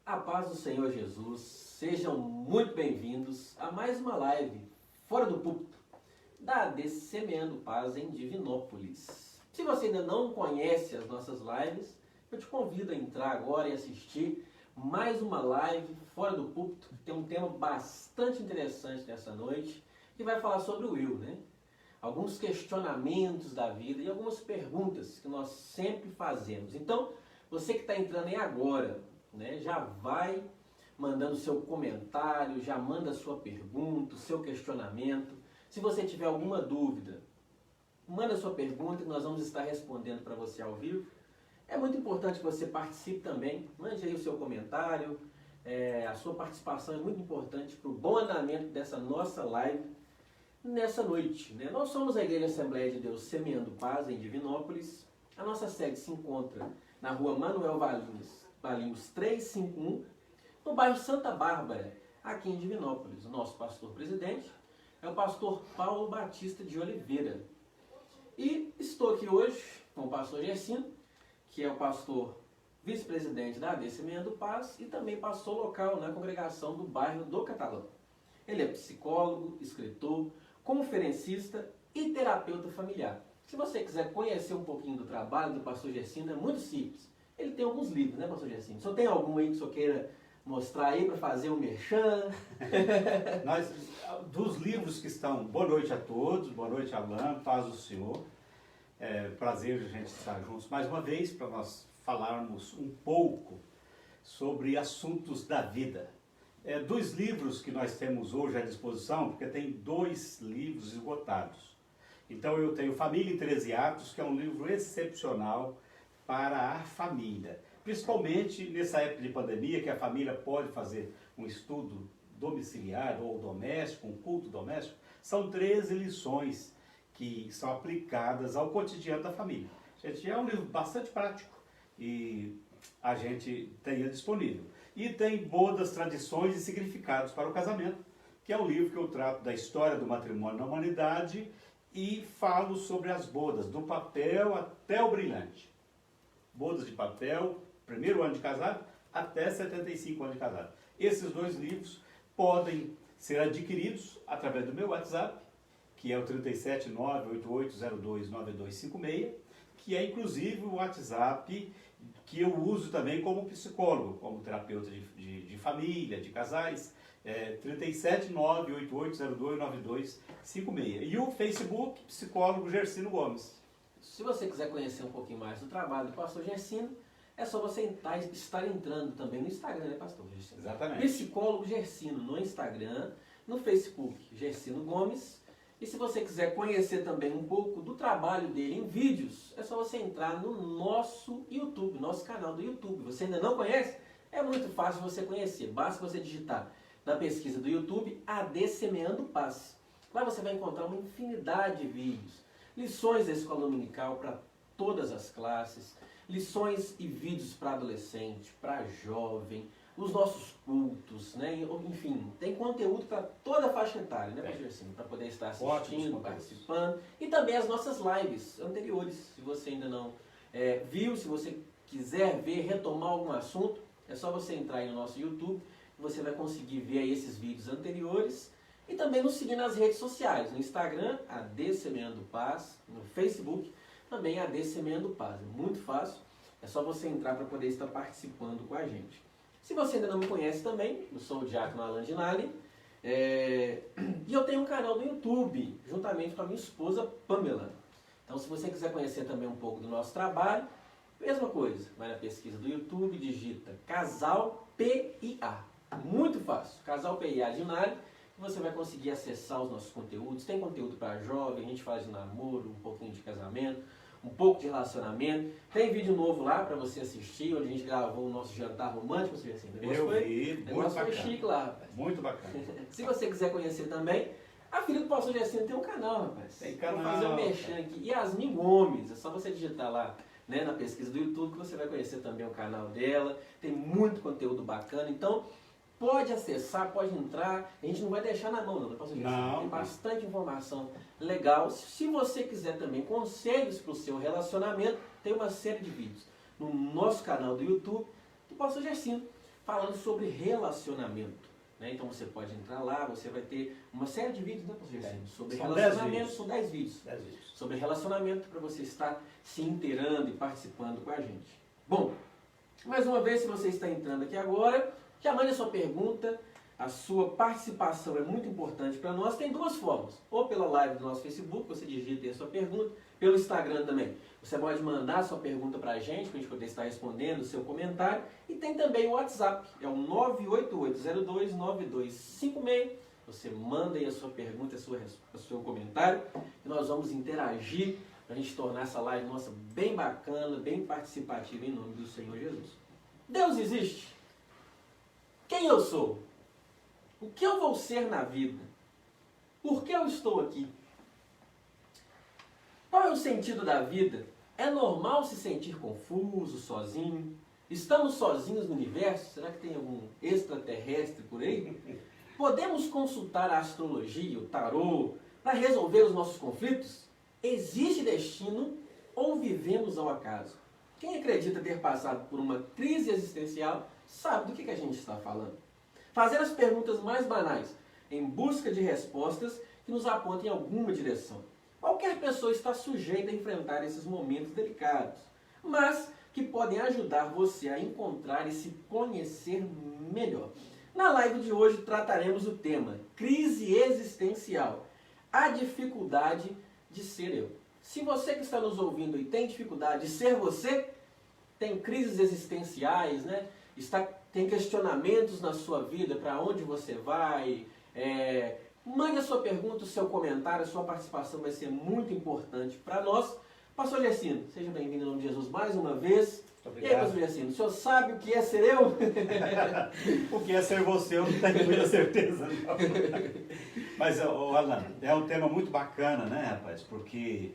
A paz do Senhor Jesus, sejam muito bem-vindos a mais uma live fora do púlpito da AD Semeando Paz em Divinópolis. Se você ainda não conhece as nossas lives, eu te convido a entrar agora e assistir mais uma live fora do púlpito, que tem um tema bastante interessante nessa noite, que vai falar sobre o Will, né? Alguns questionamentos da vida e algumas perguntas que nós sempre fazemos. Então, você que está entrando aí agora, né, já vai mandando seu comentário, já manda sua pergunta, o seu questionamento. Se você tiver alguma dúvida, manda sua pergunta que nós vamos estar respondendo para você ao vivo. É muito importante que você participe também, mande aí o seu comentário, a sua participação é muito importante para o bom andamento dessa nossa live nessa noite, né? Nós somos a Igreja Assembleia de Deus Semeando Paz em Divinópolis. A nossa sede se encontra na rua Manuel Valinhos 351, no bairro Santa Bárbara, aqui em Divinópolis. O nosso pastor-presidente é o pastor Paulo Batista de Oliveira. E estou aqui hoje com o pastor Gercino, que é o pastor vice-presidente da AD Semeando Paz e também pastor local na congregação do bairro do Catalão. Ele é psicólogo, escritor, conferencista e terapeuta familiar. Se você quiser conhecer um pouquinho do trabalho do pastor Gercino, é muito simples. Ele tem alguns livros, né, pastor Gercino? O senhor tem algum aí que o senhor queira mostrar aí para fazer um merchan? Dos livros que estão, boa noite a todos, boa noite Alain, paz do Senhor. É prazer a gente estar juntos mais uma vez para nós falarmos um pouco sobre assuntos da vida. Dos livros que nós temos hoje à disposição, porque tem 2 livros esgotados. Então eu tenho Família em 13 Atos, que é um livro excepcional para a família. Principalmente nessa época de pandemia, que a família pode fazer um estudo domiciliar ou doméstico, um culto doméstico. São 13 lições que são aplicadas ao cotidiano da família. Gente, é um livro bastante prático e a gente tem ele disponível. E tem Bodas, Tradições e Significados para o Casamento, que é um livro que eu trato da história do matrimônio na humanidade e falo sobre as bodas, do papel até o brilhante. Bodas de papel, primeiro ano de casado, até 75 anos de casado. Esses 2 livros podem ser adquiridos através do meu WhatsApp, que é o 37988029256, que é inclusive o WhatsApp que eu uso também como psicólogo, como terapeuta de família, de casais, 37988029256. E o Facebook, psicólogo Gercino Gomes. Se você quiser conhecer um pouquinho mais do trabalho do pastor Gercino, é só você estar entrando também no Instagram, né, pastor Gercino? Exatamente. Psicólogo Gercino no Instagram, no Facebook Gercino Gomes. E se você quiser conhecer também um pouco do trabalho dele em vídeos, é só você entrar no nosso YouTube, nosso canal do YouTube. Você ainda não conhece? É muito fácil você conhecer. Basta você digitar na pesquisa do YouTube AD Semeando Paz. Lá você vai encontrar uma infinidade de vídeos. Lições da escola dominical para todas as classes, lições e vídeos para adolescente, para jovem, os nossos cultos, né? Enfim, tem conteúdo para toda a faixa etária, né, pastor Gercino? Para poder estar assistindo, participando. E também as nossas lives anteriores. Se você ainda não viu, se você quiser ver, retomar algum assunto, é só você entrar aí no nosso YouTube, você vai conseguir ver aí esses vídeos anteriores. E também nos seguir nas redes sociais, no Instagram, AD Semeando Paz, no Facebook, também AD Semeando Paz. É muito fácil, é só você entrar para poder estar participando com a gente. Se você ainda não me conhece também, eu sou o diácono Alan Ginali, e eu tenho um canal no YouTube, juntamente com a minha esposa Pamela. Então se você quiser conhecer também um pouco do nosso trabalho, mesma coisa, vai na pesquisa do YouTube, digita Casal PIA. Muito fácil, Casal PIA Ginali. Você vai conseguir acessar os nossos conteúdos. Tem conteúdo para jovem, a gente faz de namoro, um pouquinho de casamento, um pouco de relacionamento. Tem vídeo novo lá para você assistir, onde a gente gravou o nosso jantar romântico. Você assim, eu vi, muito bacana. Foi chique lá, rapaz. Muito bacana. Se você quiser conhecer também, a filha do pastor Gercino tem um canal, rapaz. Tem canal. Vou fazer um merchan aqui. Yasmin Gomes, é só você digitar lá, né, na pesquisa do YouTube que você vai conhecer também o canal dela. Tem muito conteúdo bacana. Então, pode acessar, pode entrar, a gente não vai deixar na mão não, pastor Gercino? Não. Tem bastante informação legal. Se você quiser também conselhos para o seu relacionamento, tem uma série de vídeos no nosso canal do YouTube do pastor Gercino. falando sobre relacionamento. Né? Então você pode entrar lá, você vai ter uma série de vídeos, né, pastor Gersinho? Sobre relacionamento, são 10 vídeos. 10 vídeos. Sobre relacionamento, para você estar se inteirando e participando com a gente. Bom, mais uma vez, se você está entrando aqui agora, já mande a sua pergunta. A sua participação é muito importante para nós. Tem duas formas. Ou pela live do nosso Facebook, você digita aí a sua pergunta. Pelo Instagram também. Você pode mandar a sua pergunta para a gente poder estar respondendo o seu comentário. E tem também o WhatsApp. É o 988029256. Você manda aí a sua pergunta, o seu comentário. E nós vamos interagir para a gente tornar essa live nossa bem bacana, bem participativa em nome do Senhor Jesus. Deus existe? Quem eu sou? O que eu vou ser na vida? Por que eu estou aqui? Qual é o sentido da vida? É normal se sentir confuso, sozinho? Estamos sozinhos no universo? Será que tem algum extraterrestre por aí? Podemos consultar a astrologia, o tarô, para resolver os nossos conflitos? Existe destino ou vivemos ao acaso? Quem acredita ter passado por uma crise existencial sabe do que a gente está falando. Fazer as perguntas mais banais, em busca de respostas que nos apontem em alguma direção. Qualquer pessoa está sujeita a enfrentar esses momentos delicados, mas que podem ajudar você a encontrar e se conhecer melhor. Na live de hoje trataremos o tema crise existencial, a dificuldade de ser eu. Se você que está nos ouvindo e tem dificuldade de ser você, tem crises existenciais, né? Tem questionamentos na sua vida, para onde você vai, mande a sua pergunta, o seu comentário, a sua participação vai ser muito importante para nós. Pastor Gersinho, seja bem-vindo em nome de Jesus mais uma vez. Obrigado. E aí, pastor Gersinho, o senhor sabe o que é ser eu? O que é ser você, eu não tenho muita certeza, não. Mas, Alan, é um tema muito bacana, né, rapaz? Porque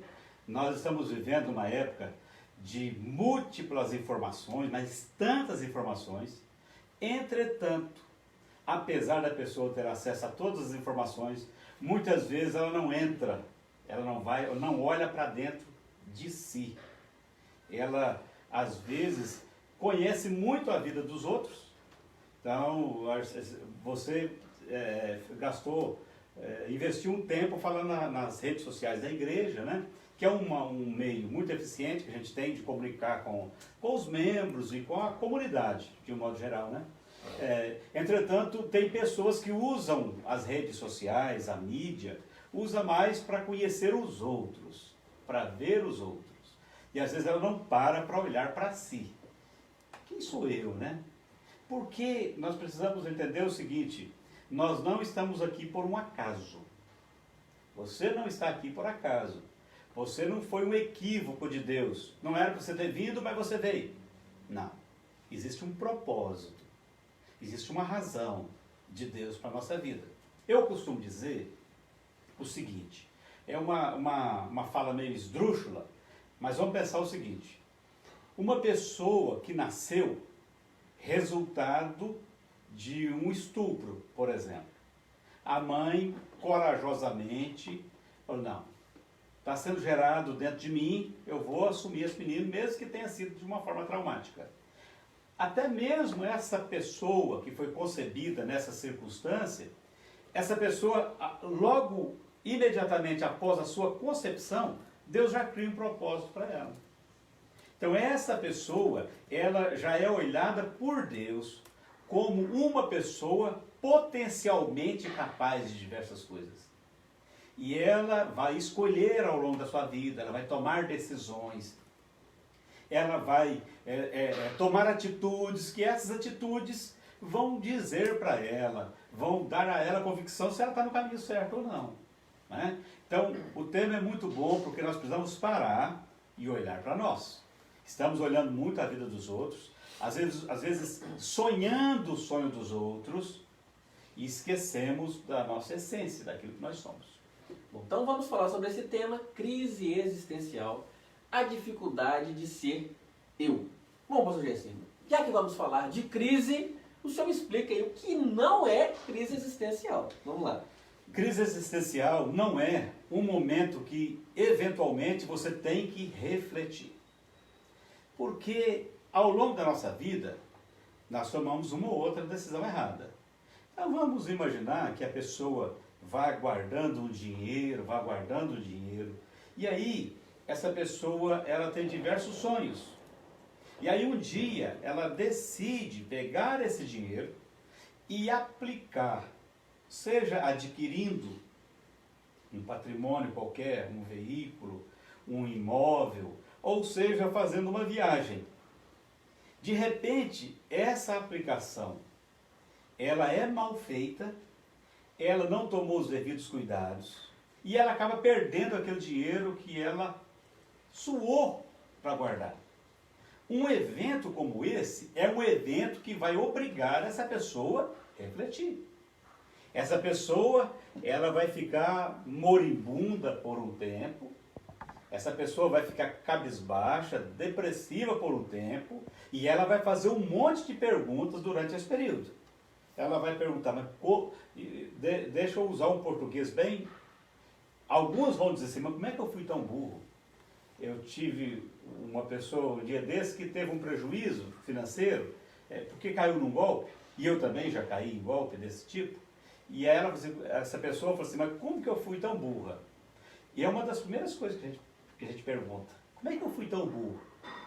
nós estamos vivendo uma época de múltiplas informações, mas tantas informações. Entretanto, apesar da pessoa ter acesso a todas as informações, muitas vezes ela não entra, ela não olha para dentro de si. Ela, às vezes, conhece muito a vida dos outros. Então, você investiu um tempo falando nas redes sociais da igreja, né? Que é um meio muito eficiente que a gente tem de comunicar com os membros e com a comunidade, de um modo geral, né? Entretanto, tem pessoas que usam as redes sociais, a mídia, usa mais para conhecer os outros, para ver os outros. E às vezes ela não para olhar para si. Quem sou eu, né? Porque nós precisamos entender o seguinte, nós não estamos aqui por um acaso. Você não está aqui por acaso. Você não foi um equívoco de Deus. Não era para você ter vindo, mas você veio. Não. Existe um propósito. Existe uma razão de Deus para a nossa vida. Eu costumo dizer o seguinte. É uma fala meio esdrúxula, mas vamos pensar o seguinte. Uma pessoa que nasceu resultado de um estupro, por exemplo. A mãe, corajosamente, falou, não. Está sendo gerado dentro de mim, eu vou assumir esse menino, mesmo que tenha sido de uma forma traumática. Até mesmo essa pessoa que foi concebida nessa circunstância, essa pessoa, logo, imediatamente após a sua concepção, Deus já cria um propósito para ela. Então essa pessoa, ela já é olhada por Deus como uma pessoa potencialmente capaz de diversas coisas. E ela vai escolher ao longo da sua vida, ela vai tomar decisões, ela vai tomar atitudes, que essas atitudes vão dizer para ela, vão dar a ela a convicção se ela está no caminho certo ou não. Né? Então, o tema é muito bom porque nós precisamos parar e olhar para nós. Estamos olhando muito a vida dos outros, às vezes sonhando o sonho dos outros e esquecemos da nossa essência, daquilo que nós somos. Bom, então vamos falar sobre esse tema, crise existencial, a dificuldade de ser eu. Bom, pastor Gersinho, já que vamos falar de crise, o senhor me explica aí o que não é crise existencial. Vamos lá. Crise existencial não é um momento que, eventualmente, você tem que refletir. Porque, ao longo da nossa vida, nós tomamos uma ou outra decisão errada. Então vamos imaginar que a pessoa vai guardando um dinheiro, vai guardando um dinheiro, e aí essa pessoa ela tem diversos sonhos. E aí um dia ela decide pegar esse dinheiro e aplicar, seja adquirindo um patrimônio qualquer, um veículo, um imóvel, ou seja, fazendo uma viagem. De repente, essa aplicação, ela é mal feita, ela não tomou os devidos cuidados, e ela acaba perdendo aquele dinheiro que ela suou para guardar. Um evento como esse é um evento que vai obrigar essa pessoa a refletir. Essa pessoa, ela vai ficar moribunda por um tempo, essa pessoa vai ficar cabisbaixa, depressiva por um tempo, e ela vai fazer um monte de perguntas durante esse período. Ela vai perguntar, mas deixa eu usar um português bem... Alguns vão dizer assim, mas como é que eu fui tão burro? Eu tive uma pessoa um dia desse que teve um prejuízo financeiro, porque caiu num golpe, e eu também já caí em golpe desse tipo, e essa pessoa falou assim, mas como que eu fui tão burra? E é uma das primeiras coisas que a gente pergunta, como é que eu fui tão burro?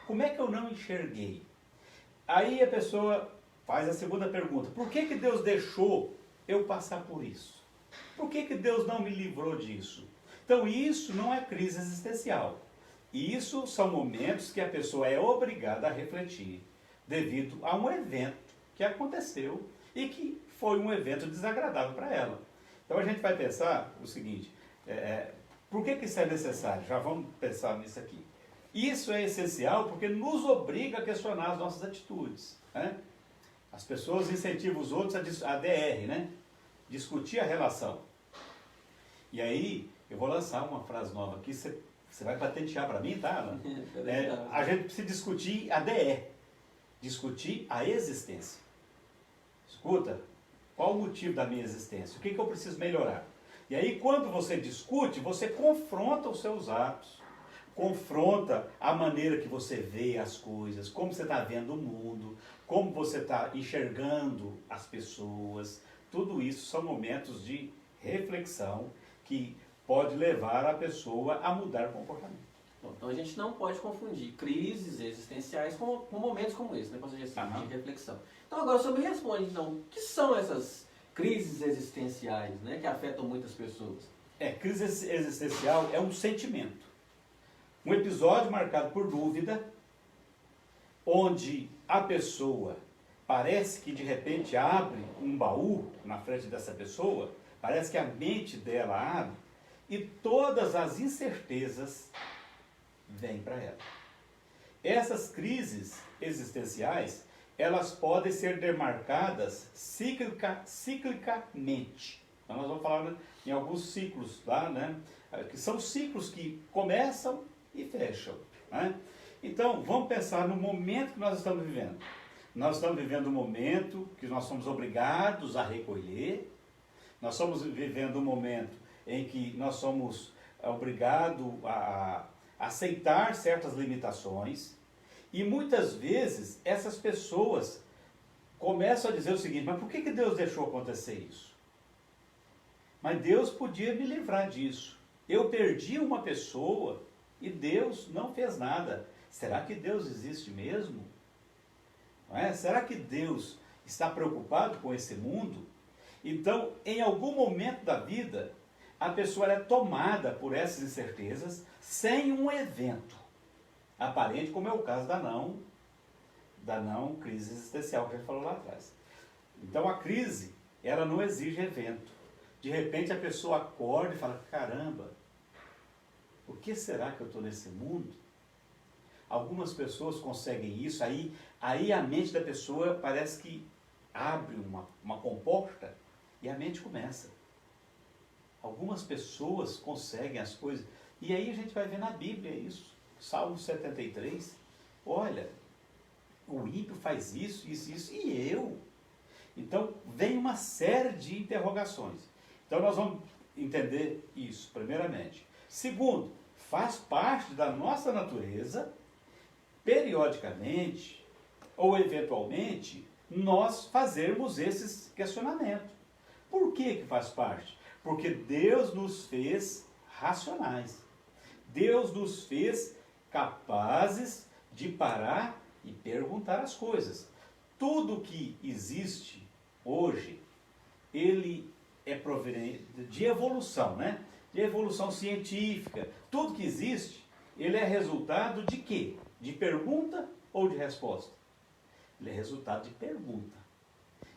Como é que eu não enxerguei? Aí a pessoa faz a segunda pergunta, por que que Deus deixou eu passar por isso? Por que que Deus não me livrou disso? Então isso não é crise existencial. Isso são momentos que a pessoa é obrigada a refletir devido a um evento que aconteceu e que foi um evento desagradável para ela. Então a gente vai pensar o seguinte, por que que isso é necessário? Já vamos pensar nisso aqui. Isso é essencial porque nos obriga a questionar as nossas atitudes. Né? As pessoas incentivam os outros a DR, né? Discutir a relação. E aí, eu vou lançar uma frase nova aqui, você vai patentear para mim, tá, Alan? A gente precisa discutir a DE, discutir a existência. Escuta, qual o motivo da minha existência? O que eu preciso melhorar? E aí, quando você discute, você confronta os seus atos, confronta a maneira que você vê as coisas, como você está vendo o mundo, como você está enxergando as pessoas. Tudo isso são momentos de reflexão que pode levar a pessoa a mudar o comportamento. Bom, então a gente não pode confundir crises existenciais com momentos como esse, né? Ou seja, assim, de reflexão. Então agora você me responde, então, o que são essas crises existenciais, né, que afetam muitas pessoas? Crise existencial é um sentimento. Um episódio marcado por dúvida, onde a pessoa parece que de repente abre um baú na frente dessa pessoa, parece que a mente dela abre e todas as incertezas vêm para ela. Essas crises existenciais, elas podem ser demarcadas ciclicamente. Então nós vamos falar em alguns ciclos lá, né? Que são ciclos que começam e fecham. Né? Então vamos pensar no momento que nós estamos vivendo. Nós estamos vivendo um momento que nós somos obrigados a recolher, nós estamos vivendo um momento em que nós somos obrigados a aceitar certas limitações, e muitas vezes essas pessoas começam a dizer o seguinte, mas por que Deus deixou acontecer isso? Mas Deus podia me livrar disso. Eu perdi uma pessoa e Deus não fez nada. Será que Deus existe mesmo? Não é? Será que Deus está preocupado com esse mundo? Então, em algum momento da vida, a pessoa é tomada por essas incertezas sem um evento aparente, como é o caso da não crise existencial que a gente falou lá atrás. Então, a crise, ela não exige evento. De repente, a pessoa acorda e fala, caramba, por que será que eu estou nesse mundo? Algumas pessoas conseguem isso, aí a mente da pessoa parece que abre uma comporta e a mente começa. Algumas pessoas conseguem as coisas, e aí a gente vai ver na Bíblia isso. Salmo 73, olha, o ímpio faz isso, e eu? Então, vem uma série de interrogações. Então, nós vamos entender isso, primeiramente. Segundo, faz parte da nossa natureza, periodicamente, ou eventualmente, nós fazermos esses questionamentos. Por que faz parte? Porque Deus nos fez racionais. Deus nos fez capazes de parar e perguntar as coisas. Tudo que existe hoje, ele é proveniente de evolução, né? De evolução científica. Tudo que existe, ele é resultado de quê? De pergunta ou de resposta? Ele é resultado de pergunta.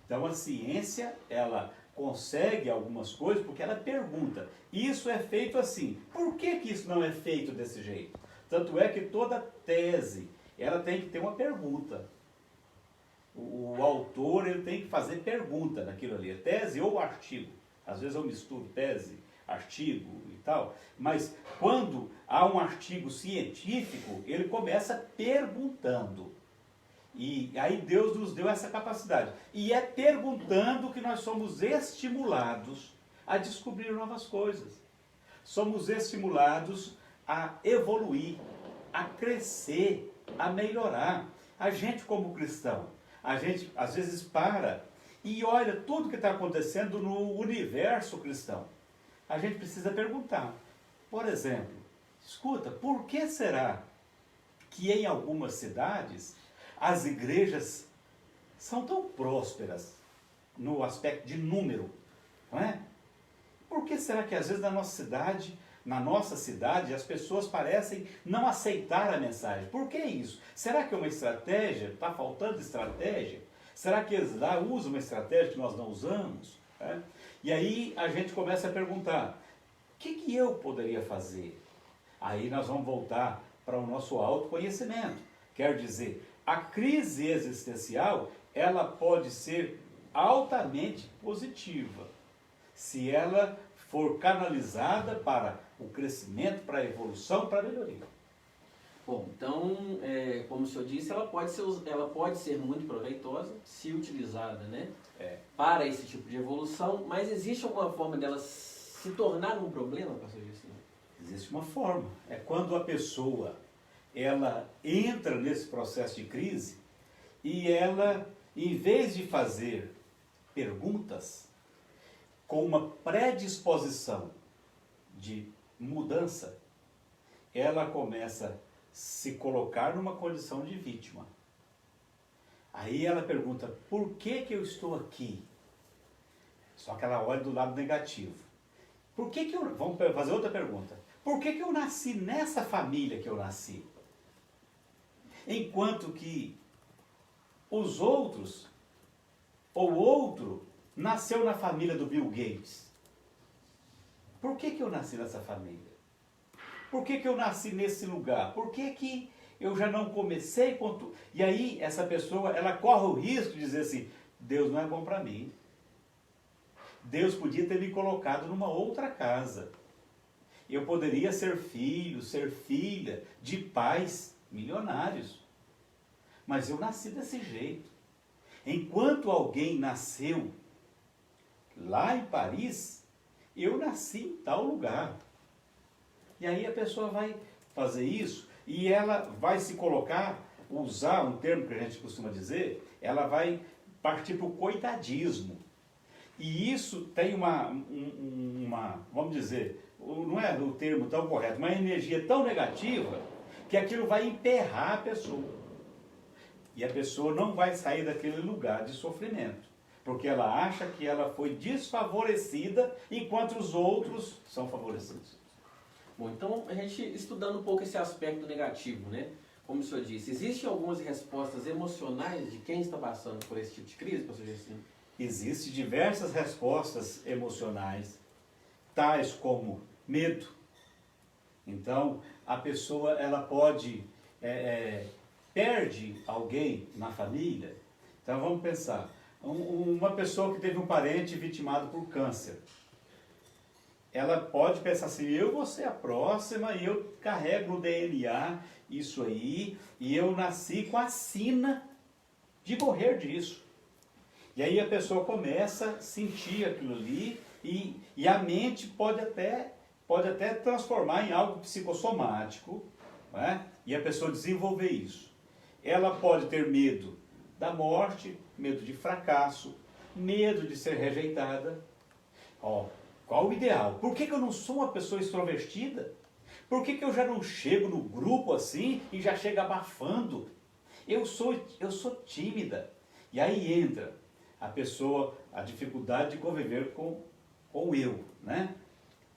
Então a ciência, ela consegue algumas coisas porque ela pergunta. Isso é feito assim. Por que isso não é feito desse jeito? Tanto é que toda tese, ela tem que ter uma pergunta. O autor, ele tem que fazer pergunta naquilo ali. Tese ou artigo. Às vezes eu misturo tese, artigo e tal. Mas quando há um artigo científico, ele começa perguntando. E aí Deus nos deu essa capacidade. E é perguntando que nós somos estimulados a descobrir novas coisas. Somos estimulados a evoluir, a crescer, a melhorar. A gente como cristão, a gente às vezes para e olha tudo que está acontecendo no universo cristão. A gente precisa perguntar. Por exemplo, escuta, por que será que em algumas cidades as igrejas são tão prósperas no aspecto de número, não é? Por que será que às vezes na nossa cidade, as pessoas parecem não aceitar a mensagem? Por que isso? Será que é uma estratégia? Está faltando estratégia? Será que eles lá usam uma estratégia que nós não usamos? É? E aí a gente começa a perguntar, o que eu poderia fazer? Aí nós vamos voltar para o nosso autoconhecimento. Quer dizer, a crise existencial, ela pode ser altamente positiva, se ela for canalizada para o crescimento, para a evolução, para a melhoria. Bom, então, como o senhor disse, ela pode ser muito proveitosa, se utilizada, né, para esse tipo de evolução, mas existe alguma forma dela se tornar um problema, pastor Gerson? Existe uma forma. É quando a pessoa ela entra nesse processo de crise e ela, em vez de fazer perguntas com uma predisposição de mudança, ela começa a se colocar numa condição de vítima. Aí ela pergunta, por que eu estou aqui? Só que ela olha do lado negativo. Vamos fazer outra pergunta. Por que eu nasci nessa família que eu nasci? Enquanto que os outros, ou outro, nasceu na família do Bill Gates. Por que eu nasci nessa família? Por que eu nasci nesse lugar? Por que eu já não comecei com tudo? E aí essa pessoa, ela corre o risco de dizer assim, Deus não é bom para mim. Deus podia ter me colocado numa outra casa. Eu poderia ser filho, ser filha de pais milionários. Mas eu nasci desse jeito. Enquanto alguém nasceu lá em Paris, eu nasci em tal lugar. E aí a pessoa vai fazer isso e ela vai se colocar, usar um termo que a gente costuma dizer, ela vai partir para o coitadismo. E isso tem uma, vamos dizer, não é o termo tão correto, uma energia tão negativa que aquilo vai emperrar a pessoa. E a pessoa não vai sair daquele lugar de sofrimento, porque ela acha que ela foi desfavorecida enquanto os outros são favorecidos. Bom, então a gente estudando um pouco esse aspecto negativo, né? Como o senhor disse, existem algumas respostas emocionais de quem está passando por esse tipo de crise, pastor Gerson? Existem diversas respostas emocionais, tais como medo. Então, a pessoa ela pode perde alguém na família. Então vamos pensar, uma pessoa que teve um parente vitimado por câncer, ela pode pensar assim, eu vou ser a próxima e eu carrego no DNA isso aí, e eu nasci com a sina de morrer disso. E aí a pessoa começa a sentir aquilo ali e a mente pode até transformar em algo psicossomático, não é? E a pessoa desenvolver isso. Ela pode ter medo da morte, medo de fracasso, medo de ser rejeitada. Ó, qual o ideal? Por que eu não sou uma pessoa extrovertida? Por que eu já não chego no grupo assim e já chego abafando? Eu sou tímida. E aí entra a pessoa, a dificuldade de conviver com o eu, né?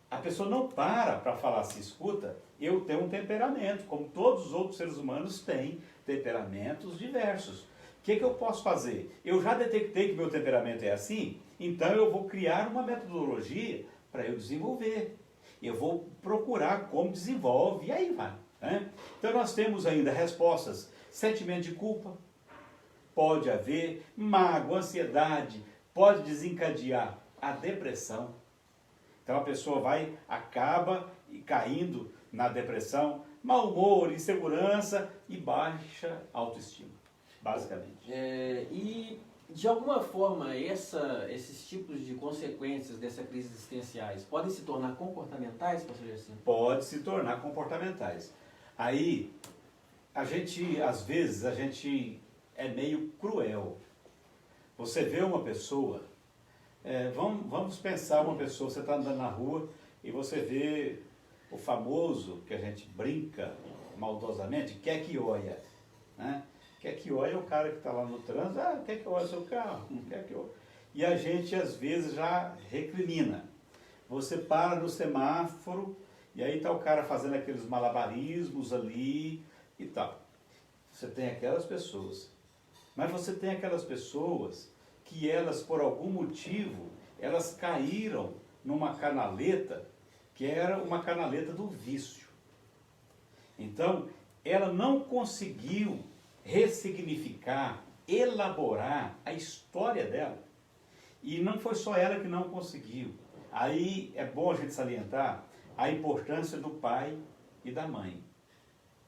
A pessoa não para falar assim, escuta, eu tenho um temperamento, como todos os outros seres humanos têm temperamentos diversos. O que eu posso fazer? Eu já detectei que meu temperamento é assim, então eu vou criar uma metodologia para eu desenvolver. Eu vou procurar como desenvolve, e aí vai. Né? Então nós temos ainda respostas. Sentimento de culpa, pode haver mágoa, ansiedade, pode desencadear a depressão. Então a pessoa acaba caindo na depressão, mau humor, insegurança e baixa autoestima, basicamente. E de alguma forma esses tipos de consequências dessa crise existenciais podem se tornar comportamentais, pastor Gerson? Pode se tornar comportamentais. Aí, às vezes, a gente é meio cruel. Você vê uma pessoa, vamos pensar uma pessoa, você está andando na rua e você vê o famoso, que a gente brinca maldosamente, quer que olha, né? Quer que olha é o cara que está lá no trânsito, quer que olha seu carro, quer que olha. E a gente às vezes já recrimina. Você para no semáforo e aí está o cara fazendo aqueles malabarismos ali e tal. Você tem aquelas pessoas. Mas você tem aquelas pessoas que elas, por algum motivo, elas caíram numa canaleta que era uma canaleta do vício. Então, ela não conseguiu ressignificar, elaborar a história dela. E não foi só ela que não conseguiu. Aí é bom a gente salientar a importância do pai e da mãe.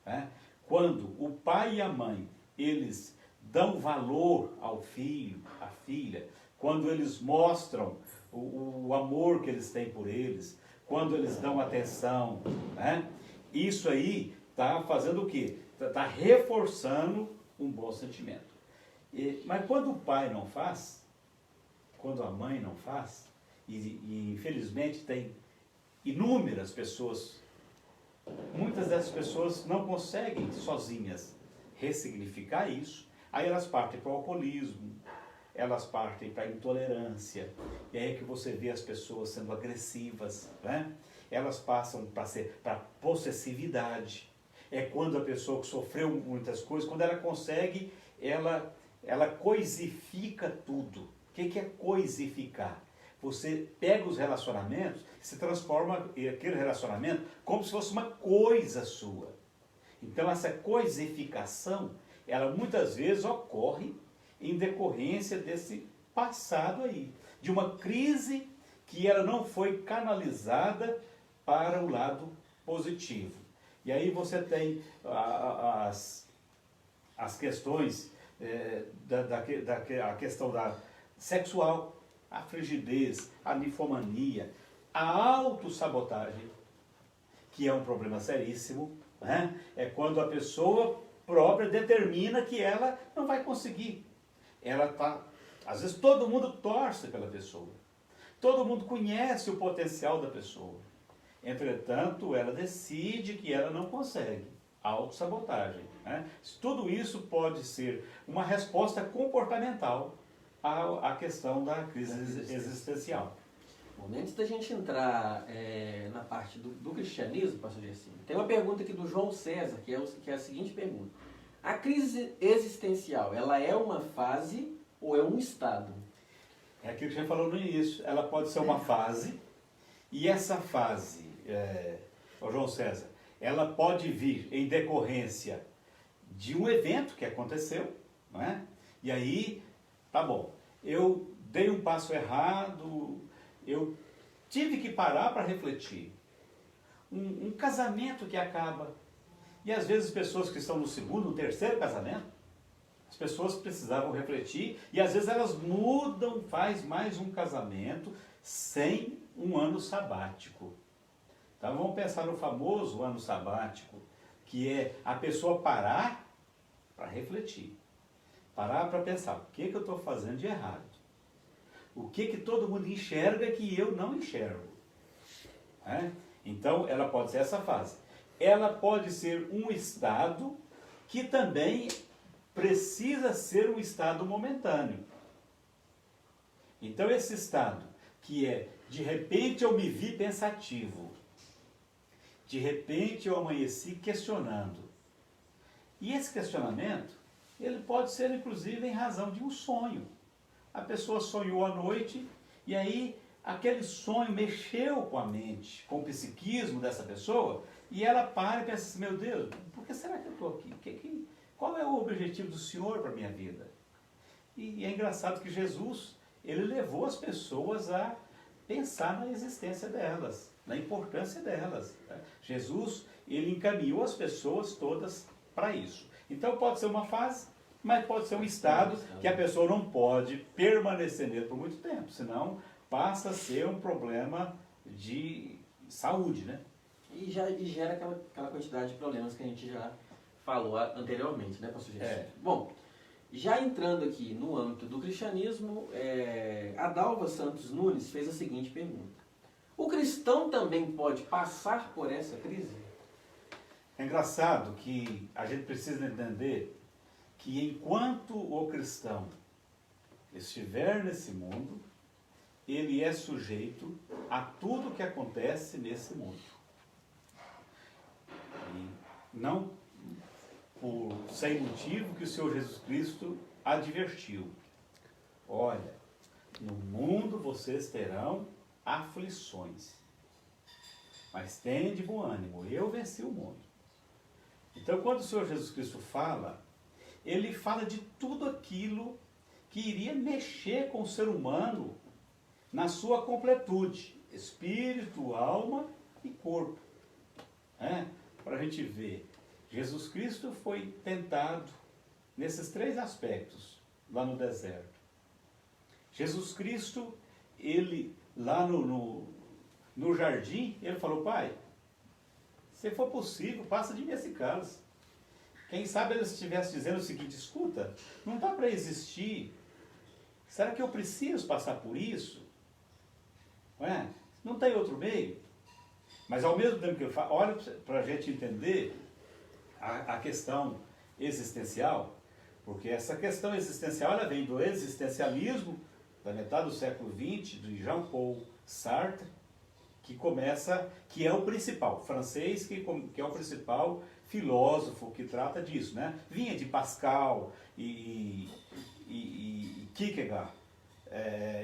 Né? Quando o pai e a mãe, eles dão valor ao filho, à filha, quando eles mostram o amor que eles têm por eles, quando eles dão atenção, né? Isso aí está fazendo o quê? Está reforçando um bom sentimento. Mas quando o pai não faz, quando a mãe não faz, e infelizmente tem inúmeras pessoas, muitas dessas pessoas não conseguem sozinhas ressignificar isso, aí elas partem para o alcoolismo, elas partem para a intolerância, e aí é que você vê as pessoas sendo agressivas, né? Elas passam para possessividade. É quando a pessoa que sofreu muitas coisas, quando ela consegue, ela coisifica tudo. O que é coisificar? Você pega os relacionamentos, se transforma aquele relacionamento como se fosse uma coisa sua. Então essa coisificação, ela muitas vezes ocorre em decorrência desse passado aí, de uma crise que ela não foi canalizada para o lado positivo. E aí você tem as questões, a questão da sexual, a frigidez, a ninfomania, a autossabotagem, que é um problema seríssimo, né? É quando a pessoa própria determina que ela não vai conseguir. Às vezes todo mundo torce pela pessoa, todo mundo conhece o potencial da pessoa. Entretanto, ela decide que ela não consegue. Autossabotagem. Né? Tudo isso pode ser uma resposta comportamental à questão da crise existencial. Bom, antes da gente entrar na parte do cristianismo, pastor Gerson, tem uma pergunta aqui do João César, que é a seguinte pergunta. A crise existencial, ela é uma fase ou é um estado? É aquilo que a gente falou no início. Ela pode ser uma fase, e essa fase, João César, ela pode vir em decorrência de um evento que aconteceu, não é? E aí, tá bom, eu dei um passo errado, eu tive que parar para refletir. Um casamento que acaba, e às vezes pessoas que estão no segundo, no terceiro casamento, as pessoas precisavam refletir, e às vezes elas mudam, faz mais um casamento sem um ano sabático. Então vamos pensar no famoso ano sabático, que é a pessoa parar para refletir. Parar para pensar, o que eu estou fazendo de errado? O que todo mundo enxerga que eu não enxergo? Né? Então, ela pode ser essa fase. Ela pode ser um estado que também precisa ser um estado momentâneo. Então, esse estado que é, de repente eu me vi pensativo, de repente eu amanheci questionando. E esse questionamento, ele pode ser inclusive em razão de um sonho. A pessoa sonhou à noite e aí aquele sonho mexeu com a mente, com o psiquismo dessa pessoa, e ela para e pensa assim, meu Deus, por que será que eu estou aqui? Qual é o objetivo do Senhor para a minha vida? E é engraçado que Jesus, ele levou as pessoas a pensar na existência delas, na importância delas. Tá? Jesus, ele encaminhou as pessoas todas para isso. Então pode ser uma fase, mas pode ser um estado que a pessoa não pode permanecer nele por muito tempo, senão passa a ser um problema de saúde, né? E gera aquela quantidade de problemas que a gente já falou anteriormente, né, pastor Jesus? Bom, já entrando aqui no âmbito do cristianismo, a Dalva Santos Nunes fez a seguinte pergunta. O cristão também pode passar por essa crise? É engraçado que a gente precisa entender que enquanto o cristão estiver nesse mundo, ele é sujeito a tudo que acontece nesse mundo. E não sem motivo que o Senhor Jesus Cristo advertiu. Olha, no mundo vocês terão aflições, mas tenham de bom ânimo, eu venci o mundo. Então, quando o Senhor Jesus Cristo fala, ele fala de tudo aquilo que iria mexer com o ser humano na sua completude, espírito, alma e corpo. Para a gente ver, Jesus Cristo foi tentado nesses 3 aspectos lá no deserto. Jesus Cristo, ele lá no jardim, ele falou, Pai, se for possível, passa de mim esse cálice. Quem sabe ele estivesse dizendo o seguinte, escuta, não dá para existir. Será que eu preciso passar por isso? Não tem outro meio? Mas ao mesmo tempo que ele fala, olha para a gente entender a questão existencial, porque essa questão existencial ela vem do existencialismo da metade do século XX, de Jean-Paul Sartre, que é o principal, francês, que é o principal filósofo que trata disso, né? Vinha de Pascal e Kierkegaard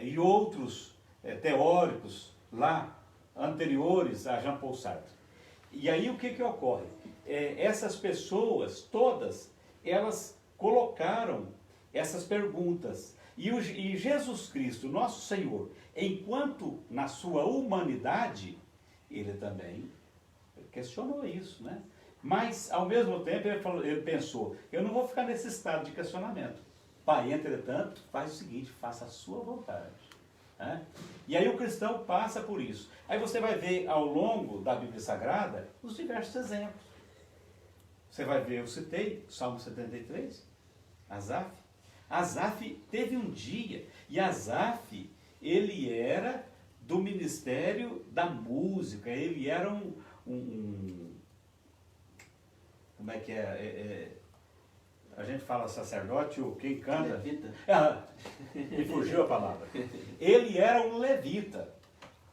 e outros teóricos lá anteriores a Jean-Paul Sartre. E aí o que ocorre? Essas pessoas todas, elas colocaram essas perguntas. E Jesus Cristo, nosso Senhor, enquanto na sua humanidade, ele também questionou isso, né? Mas, ao mesmo tempo, ele pensou, eu não vou ficar nesse estado de questionamento. Pai, entretanto, faz o seguinte, faça a sua vontade. E aí o cristão passa por isso. Aí você vai ver, ao longo da Bíblia Sagrada, os diversos exemplos. Você vai ver, eu citei, Salmo 73, Asaf. Asaf teve um dia, e Asaf, ele era do ministério da música, ele era como é que a gente fala sacerdote, ou quem canta? Levita. Me fugiu a palavra. Ele era um levita.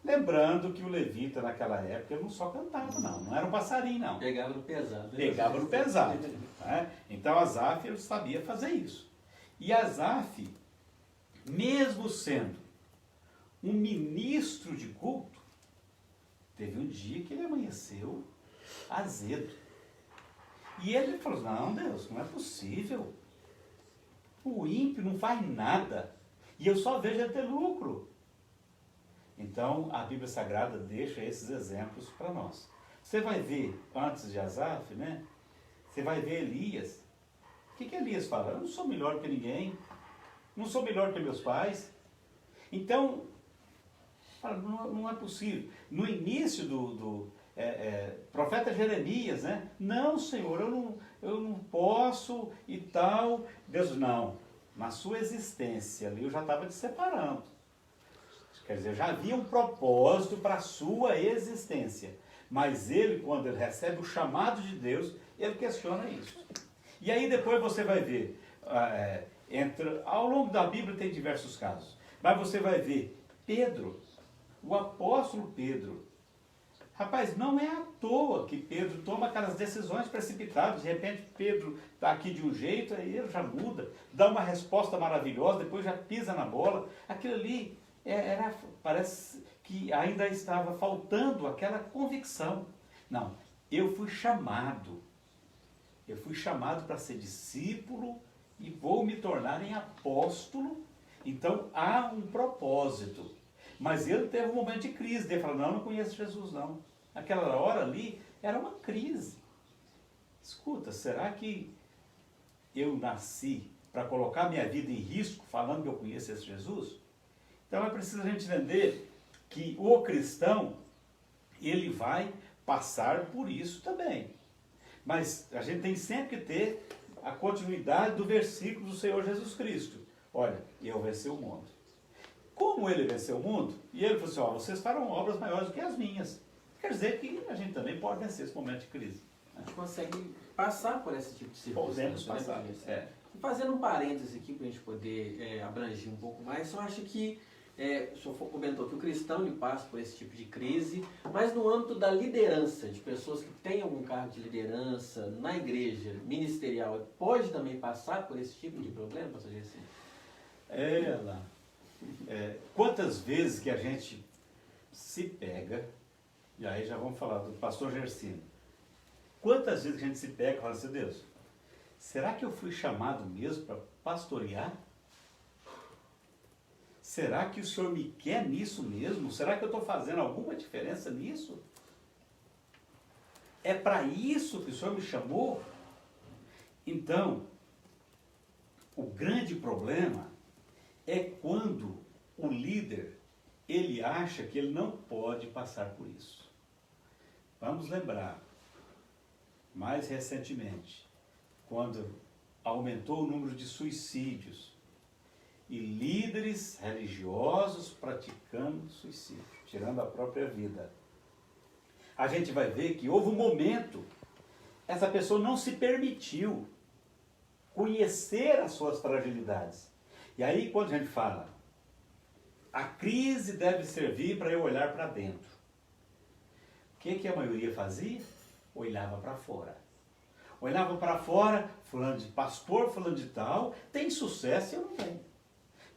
Lembrando que o levita naquela época ele não só cantava, não era um passarinho, não. Pegava no pesado. Pegava no pesado. Então Asaf ele sabia fazer isso. E Asaf, mesmo sendo um ministro de culto, teve um dia que ele amanheceu azedo. E ele falou, não Deus, não é possível. O ímpio não faz nada. E eu só vejo ele ter lucro. Então, a Bíblia Sagrada deixa esses exemplos para nós. Você vai ver, antes de Asaf, né? Você vai ver Elias. O que Elias fala? Eu não sou melhor que ninguém. Não sou melhor que meus pais. Então, não é possível. No início do profeta Jeremias, né? Não, Senhor, eu não posso e tal. Deus, não. na sua existência ali, eu já estava te separando. Quer dizer, já havia um propósito para a sua existência. Mas ele, quando ele recebe o chamado de Deus, ele questiona isso. E aí depois você vai ver, ao longo da Bíblia tem diversos casos, mas você vai ver Pedro, o apóstolo Pedro. Rapaz, não é à toa que Pedro toma aquelas decisões precipitadas. De repente Pedro está aqui de um jeito, aí ele já muda, dá uma resposta maravilhosa, depois já pisa na bola. Aquilo ali parece que ainda estava faltando aquela convicção. Não, eu fui chamado para ser discípulo e vou me tornar em apóstolo. Então há um propósito. Mas ele teve um momento de crise. Ele falou, não conheço Jesus não. Aquela hora ali era uma crise. Escuta, será que eu nasci para colocar minha vida em risco falando que eu conheço esse Jesus? Então é preciso a gente entender que o cristão, ele vai passar por isso também. Mas a gente tem sempre que ter a continuidade do versículo do Senhor Jesus Cristo. Olha, eu venci o mundo. Como ele venceu o mundo? E ele falou assim, vocês farão obras maiores do que as minhas. Quer dizer que a gente também pode vencer esse momento de crise. A gente consegue passar por esse tipo de circunstância. Podemos passar. Fazendo um parêntese aqui para a gente poder abranger um pouco mais, eu acho que o senhor comentou que o cristão ele passa por esse tipo de crise, mas no âmbito da liderança, de pessoas que têm algum cargo de liderança na igreja, ministerial, pode também passar por esse tipo de problema, pastor Gersinho? Quantas vezes que a gente se pega, e aí já vamos falar do pastor Gersinho, quantas vezes que a gente se pega e fala assim, Deus, será que eu fui chamado mesmo para pastorear? Será que o Senhor me quer nisso mesmo? Será que eu estou fazendo alguma diferença nisso? É para isso que o Senhor me chamou? Então, o grande problema é quando o líder, ele acha que ele não pode passar por isso. Vamos lembrar, mais recentemente, quando aumentou o número de suicídios, e líderes religiosos praticando suicídio, tirando a própria vida. A gente vai ver que houve um momento, essa pessoa não se permitiu conhecer as suas fragilidades. E aí quando a gente fala, a crise deve servir para eu olhar para dentro. O que a maioria fazia? Olhava para fora. Olhava para fora, pastor fulano de tal, tem sucesso e eu não tenho.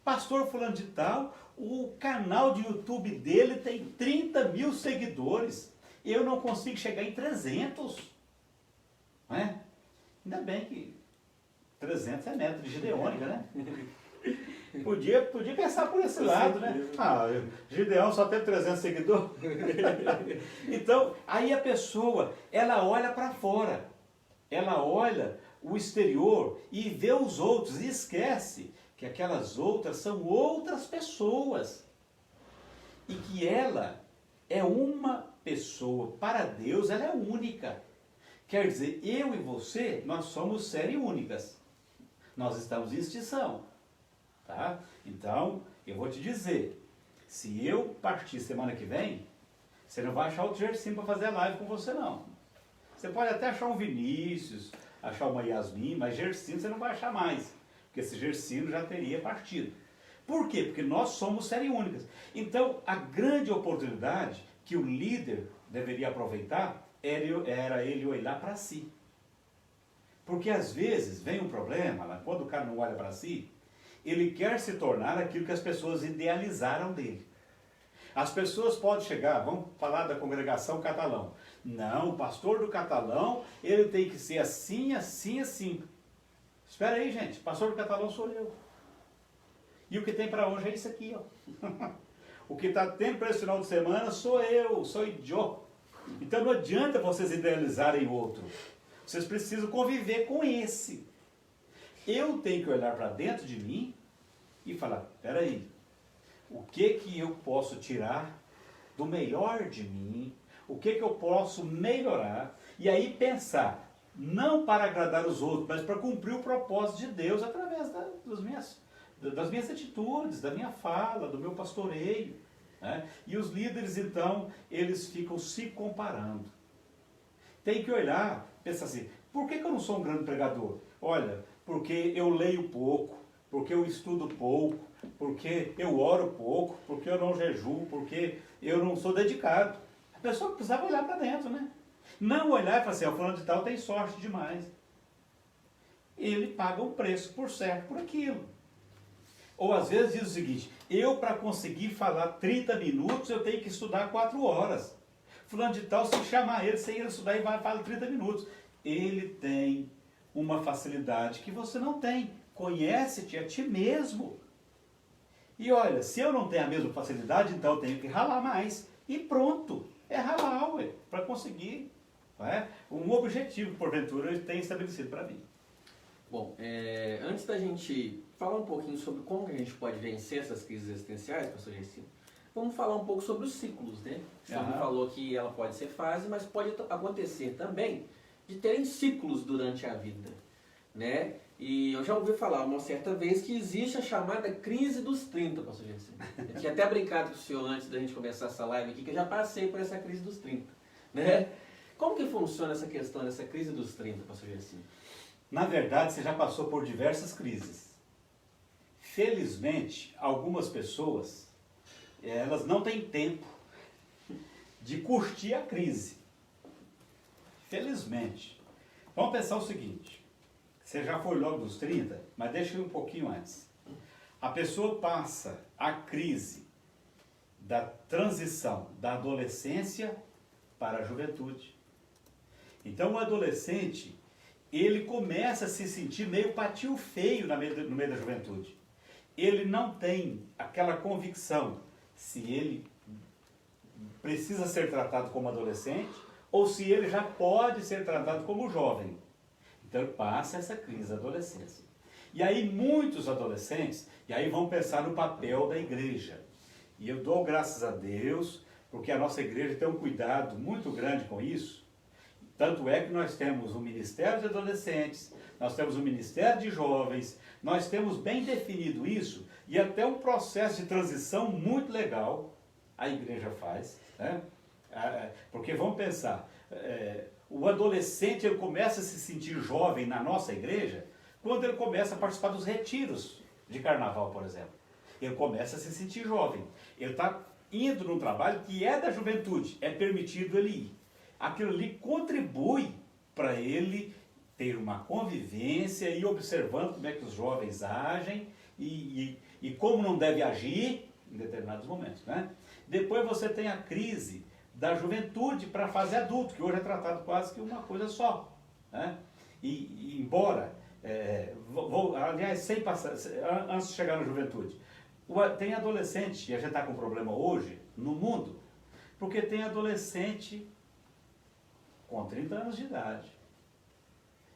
Pastor fulano de tal, o canal de YouTube dele tem 30 mil seguidores. Eu não consigo chegar em 300. Não é? Ainda bem que 300 é meta de Gideônica, né? Podia pensar por esse lado, né? Gideão só tem 300 seguidores. Então, aí a pessoa, ela olha para fora. Ela olha o exterior e vê os outros e esquece que aquelas outras são outras pessoas. E que ela é uma pessoa, para Deus ela é única. Quer dizer, eu e você, nós somos série únicas. Nós estamos em extinção. Tá? Então, eu vou te dizer, se eu partir semana que vem, você não vai achar outro Gersinho para fazer a live com você não. Você pode até achar um Vinícius, achar uma Yasmin, mas Gersinho você não vai achar mais. Porque esse Gersinho já teria partido. Por quê? Porque nós somos série únicas. Então, a grande oportunidade que o líder deveria aproveitar era ele olhar para si. Porque às vezes vem um problema, quando o cara não olha para si, ele quer se tornar aquilo que as pessoas idealizaram dele. As pessoas podem chegar, vamos falar da congregação Catalão. Não, o pastor do Catalão, ele tem que ser assim, assim, assim. Espera aí, gente, pastor do Catalão sou eu. E o que tem para hoje é isso aqui, ó. O que está tendo para esse final de semana sou eu, sou eu. Então não adianta vocês idealizarem outro. Vocês precisam conviver com esse. Eu tenho que olhar para dentro de mim e falar, espera aí, o que eu posso tirar do melhor de mim? O que eu posso melhorar? E aí pensar, não para agradar os outros, mas para cumprir o propósito de Deus através das minhas atitudes, da minha fala, do meu pastoreio. Né? E os líderes, então, eles ficam se comparando. Tem que olhar, pensar assim, por que eu não sou um grande pregador? Olha, porque eu leio pouco, porque eu estudo pouco, porque eu oro pouco, porque eu não jejuo, porque eu não sou dedicado. A pessoa precisava olhar para dentro, né? Não olhar e falar assim, o fulano de tal tem sorte demais. Ele paga um preço por certo por aquilo. Ou às vezes diz o seguinte, eu para conseguir falar 30 minutos, eu tenho que estudar 4 horas. Fulano de tal, se chamar ele, sem ele estudar, ele vai falar 30 minutos. Ele tem uma facilidade que você não tem. Conhece-te a ti mesmo. E olha, se eu não tenho a mesma facilidade, então eu tenho que ralar mais. E pronto, é ralar, para conseguir, não é? Um objetivo que porventura ele tem estabelecido para mim. Bom, antes da gente falar um pouquinho sobre como que a gente pode vencer essas crises existenciais, pastor Gersino, vamos falar um pouco sobre os ciclos, né? O senhor falou que ela pode ser fase, mas pode acontecer também de terem ciclos durante a vida, né? E eu já ouvi falar uma certa vez que existe a chamada crise dos 30, pastor Gersino. Eu tinha até brincado com o senhor antes da gente começar essa live aqui, que eu já passei por essa crise dos 30, né? Como que funciona essa questão dessa crise dos 30, pastor Gersino? Na verdade, você já passou por diversas crises. Felizmente, algumas pessoas, elas não têm tempo de curtir a crise. Felizmente. Vamos pensar o seguinte, você já foi logo dos 30, mas deixa eu ir um pouquinho antes. A pessoa passa a crise da transição da adolescência para a juventude. Então, o adolescente, ele começa a se sentir meio patinho feio no meio da juventude. Ele não tem aquela convicção se ele precisa ser tratado como adolescente ou se ele já pode ser tratado como jovem. Então ele passa essa crise da adolescência. E aí muitos adolescentes, e aí vão pensar no papel da igreja. E eu dou graças a Deus, porque a nossa igreja tem um cuidado muito grande com isso. Tanto é que nós temos o Ministério de Adolescentes, nós temos o Ministério de Jovens, nós temos bem definido isso e até um processo de transição muito legal a igreja faz, né? Porque vamos pensar, o adolescente ele começa a se sentir jovem na nossa igreja quando ele começa a participar dos retiros de carnaval, por exemplo. Ele começa a se sentir jovem, ele está indo num trabalho que é da juventude, é permitido ele ir. Aquilo ali contribui para ele ter uma convivência e observando como é que os jovens agem e como não deve agir em determinados momentos, né? Depois você tem a crise da juventude para a fase adulta, que hoje é tratado quase que uma coisa só, né? E embora, aliás, sem passar, antes de chegar na juventude, tem adolescente, e a gente está com um problema hoje no mundo, porque tem adolescente com 30 anos de idade.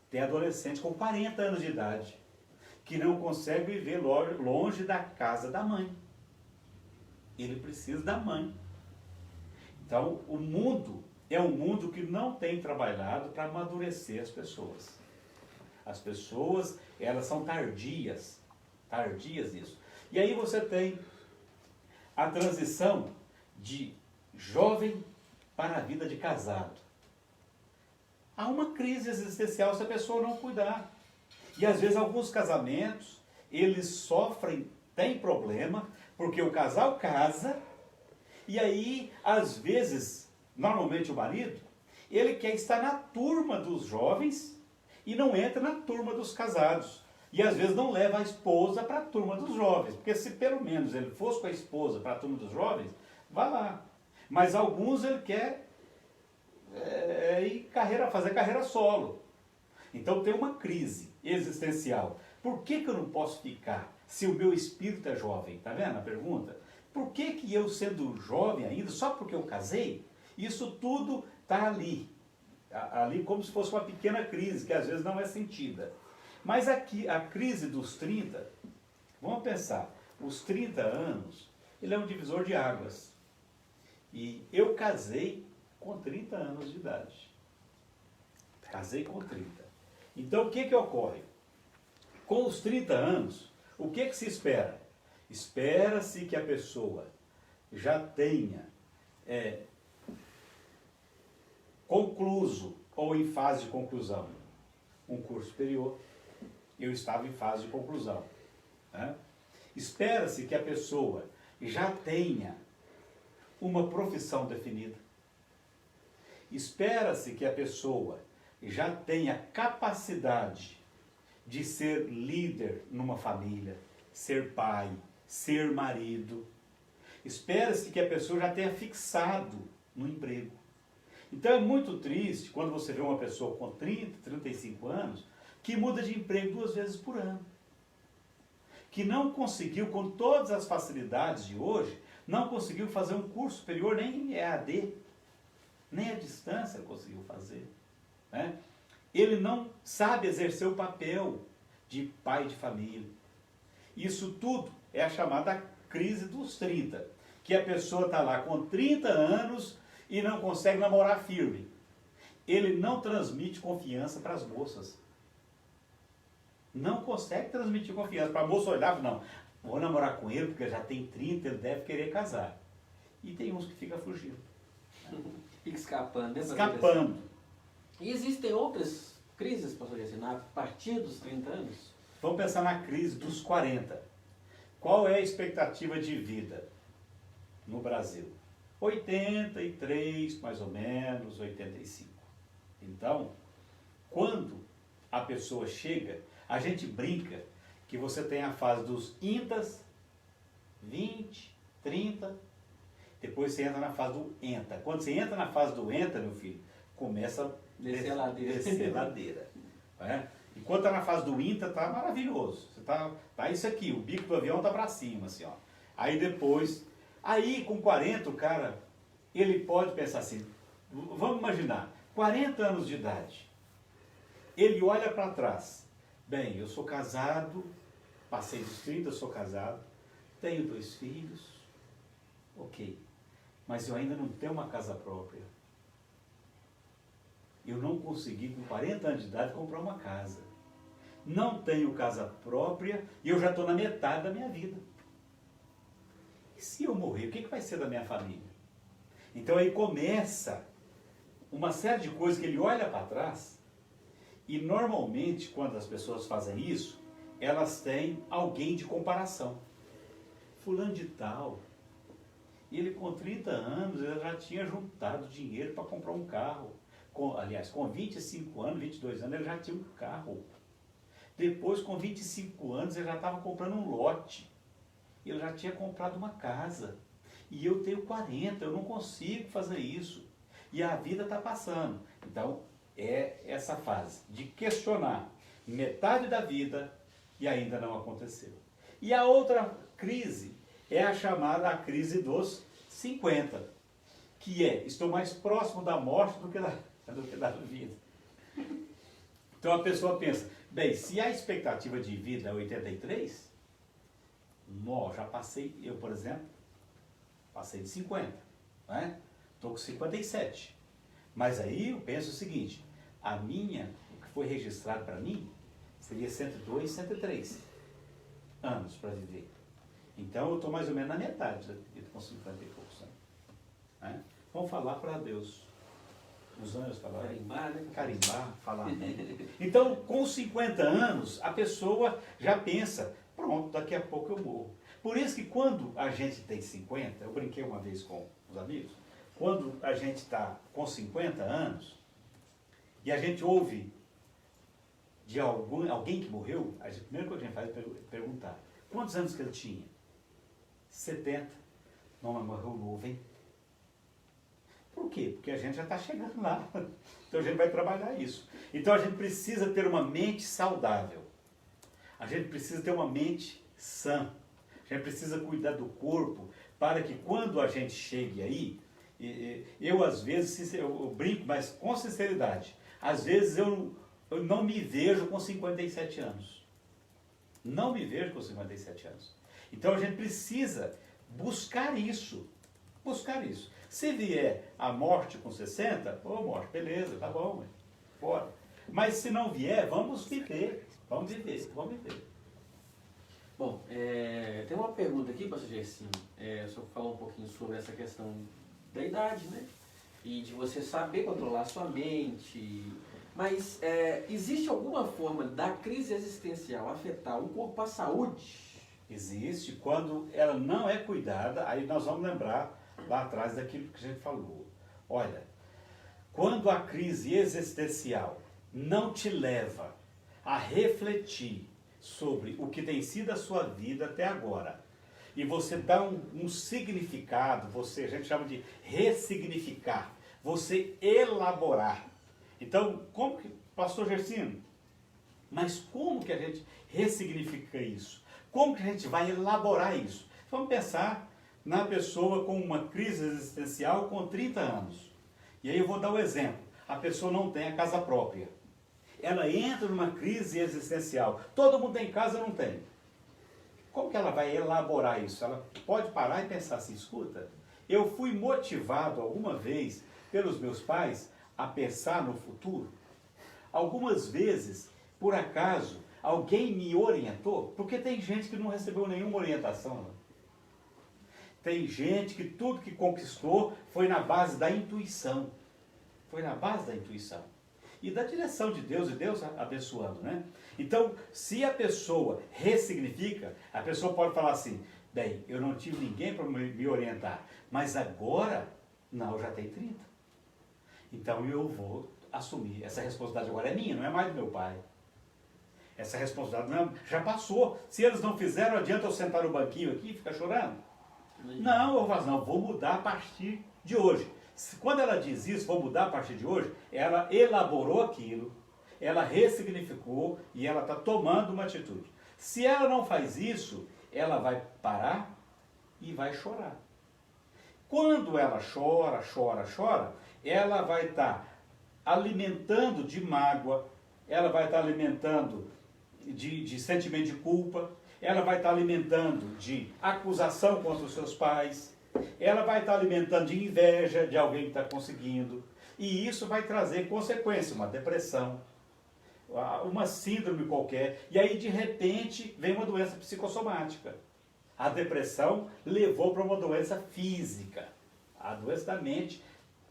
Tem adolescente com 40 anos de idade, que não consegue viver longe da casa da mãe. Ele precisa da mãe. Então, o mundo é um mundo que não tem trabalhado para amadurecer as pessoas. As pessoas, elas são tardias nisso. E aí você tem a transição de jovem para a vida de casado. Há uma crise existencial se a pessoa não cuidar. E às vezes alguns casamentos, eles sofrem, têm problema, porque o casal casa, e aí, às vezes, normalmente o marido, ele quer estar na turma dos jovens e não entra na turma dos casados. E às vezes não leva a esposa para a turma dos jovens, porque se pelo menos ele fosse com a esposa para a turma dos jovens, vá lá. Mas alguns ele quer fazer carreira solo. Então tem uma crise existencial. Por que eu não posso ficar se o meu espírito é jovem? Está vendo a pergunta? Por que eu, sendo jovem ainda, só porque eu casei, isso tudo está ali como se fosse uma pequena crise, que às vezes não é sentida. Mas aqui, a crise dos 30, vamos pensar, os 30 anos, ele é um divisor de águas. E eu casei com 30 anos de idade. Casei com 30. Então, o que que ocorre? Com os 30 anos, o que que se espera? Espera-se que a pessoa já tenha concluso ou em fase de conclusão um curso superior. Eu estava em fase de conclusão. Né? Espera-se que a pessoa já tenha uma profissão definida. Espera-se que a pessoa já tenha capacidade de ser líder numa família, ser pai, ser marido. Espera-se que a pessoa já tenha fixado no emprego. Então é muito triste quando você vê uma pessoa com 30, 35 anos que muda de emprego 2 vezes por ano. Que não conseguiu, com todas as facilidades de hoje, não conseguiu fazer um curso superior nem em EAD, nem à distância conseguiu fazer. Né? Ele não sabe exercer o papel de pai de família. Isso tudo é a chamada crise dos 30, que a pessoa está lá com 30 anos e não consegue namorar firme. Ele não transmite confiança para as moças. Não consegue transmitir confiança. Para a moça olhar e não, vou namorar com ele porque já tem 30, ele deve querer casar. E tem uns que ficam fugindo. Fica escapando. Né? Escapando. E existem outras crises, pastor Jacina, a partir dos 30 anos? Vamos pensar na crise dos 40. Qual é a expectativa de vida no Brasil? 83, mais ou menos, 85. Então, quando a pessoa chega, a gente brinca que você tem a fase dos intas, 20, 30, depois você entra na fase do enta. Quando você entra na fase do enta, meu filho, começa a descer a ladeira. Descer a ladeira. Né? Enquanto está na fase do INTA, está maravilhoso. Você tá isso aqui, o bico do avião está para cima, assim, ó. Aí depois, com 40, o cara, ele pode pensar assim, vamos imaginar, 40 anos de idade, ele olha para trás, bem, eu sou casado, passei dos 30, sou casado, tenho 2 filhos, ok, mas eu ainda não tenho uma casa própria. Eu não consegui, com 40 anos de idade, comprar uma casa. Não tenho casa própria e eu já estou na metade da minha vida. E se eu morrer, o que vai ser da minha família? Então aí começa uma série de coisas que ele olha para trás e normalmente, quando as pessoas fazem isso, elas têm alguém de comparação. Fulano de tal, ele com 30 anos ele já tinha juntado dinheiro para comprar um carro. Com 25 anos, 22 anos, ele já tinha um carro. Depois, com 25 anos, ele já estava comprando um lote. Ele já tinha comprado uma casa. E eu tenho 40, eu não consigo fazer isso. E a vida está passando. Então, é essa fase de questionar metade da vida e ainda não aconteceu. E a outra crise é a chamada crise dos 50, que estou mais próximo da morte do que da vida. Então a pessoa pensa, bem, se a expectativa de vida é 83, já passei, eu por exemplo, passei de 50, né? Estou com 57. Mas aí eu penso o seguinte, o que foi registrado para mim, seria 102, 103 anos para viver. Então eu estou mais ou menos na metade da vida, com 50 e poucos anos. Né? Vamos falar para Deus. Os anjos falaram. Carimbar, né? Carimbar, falar amém. Então, com 50 anos, a pessoa já pensa, pronto, daqui a pouco eu morro. Por isso que quando a gente tem 50, eu brinquei uma vez com os amigos, quando a gente está com 50 anos, e a gente ouve de alguém que morreu, a primeira coisa que a gente faz é perguntar, quantos anos que ele tinha? 70. Não, mas morreu novo, hein? Por quê? Porque a gente já está chegando lá. Então a gente vai trabalhar isso. Então a gente precisa ter uma mente saudável. A gente precisa ter uma mente sã. A gente precisa cuidar do corpo para que quando a gente chegue aí, eu às vezes, eu brinco, mas com sinceridade, às vezes eu não me vejo com 57 anos. Não me vejo com 57 anos. Então a gente precisa buscar isso. Buscar isso. Se vier a morte com 60, morte, beleza, tá bom, fora. Mas se não vier, vamos viver. Vamos viver, vamos viver. Bom, tem uma pergunta aqui, pastor Gersinho. O senhor falou um pouquinho sobre essa questão da idade, né? E de você saber controlar a sua mente. Mas existe alguma forma da crise existencial afetar o corpo, a saúde? Existe. Quando ela não é cuidada, aí nós vamos lembrar lá atrás daquilo que a gente falou. Olha, quando a crise existencial não te leva a refletir sobre o que tem sido a sua vida até agora, e você dá um significado, a gente chama de ressignificar, você elaborar. Então, como que, pastor Gersinho, mas como que a gente ressignifica isso? Como que a gente vai elaborar isso? Vamos pensar na pessoa com uma crise existencial com 30 anos. E aí eu vou dar um exemplo. A pessoa não tem a casa própria. Ela entra numa crise existencial. Todo mundo tem casa, não tem. Como que ela vai elaborar isso? Ela pode parar e pensar assim, escuta, eu fui motivado alguma vez pelos meus pais a pensar no futuro? Algumas vezes, por acaso, alguém me orientou? Porque tem gente que não recebeu nenhuma orientação. Tem gente que tudo que conquistou foi na base da intuição. Foi na base da intuição. E da direção de Deus, e Deus abençoando, né? Então, se a pessoa ressignifica, a pessoa pode falar assim, bem, eu não tive ninguém para me orientar, mas agora, não, eu já tenho 30. Então eu vou assumir. Essa responsabilidade agora é minha, não é mais do meu pai. Essa responsabilidade já passou. Se eles não fizeram, adianta eu sentar no banquinho aqui e ficar chorando? Não, eu vou falar, não, vou mudar a partir de hoje. Quando ela diz isso, vou mudar a partir de hoje, ela elaborou aquilo, ela ressignificou e ela está tomando uma atitude. Se ela não faz isso, ela vai parar e vai chorar. Quando ela chora, ela vai estar alimentando de mágoa, ela vai estar alimentando de sentimento de culpa, ela vai estar alimentando de acusação contra os seus pais, ela vai estar alimentando de inveja de alguém que está conseguindo, e isso vai trazer consequência, uma depressão, uma síndrome qualquer, e aí de repente vem uma doença psicossomática. A depressão levou para uma doença física. A doença da mente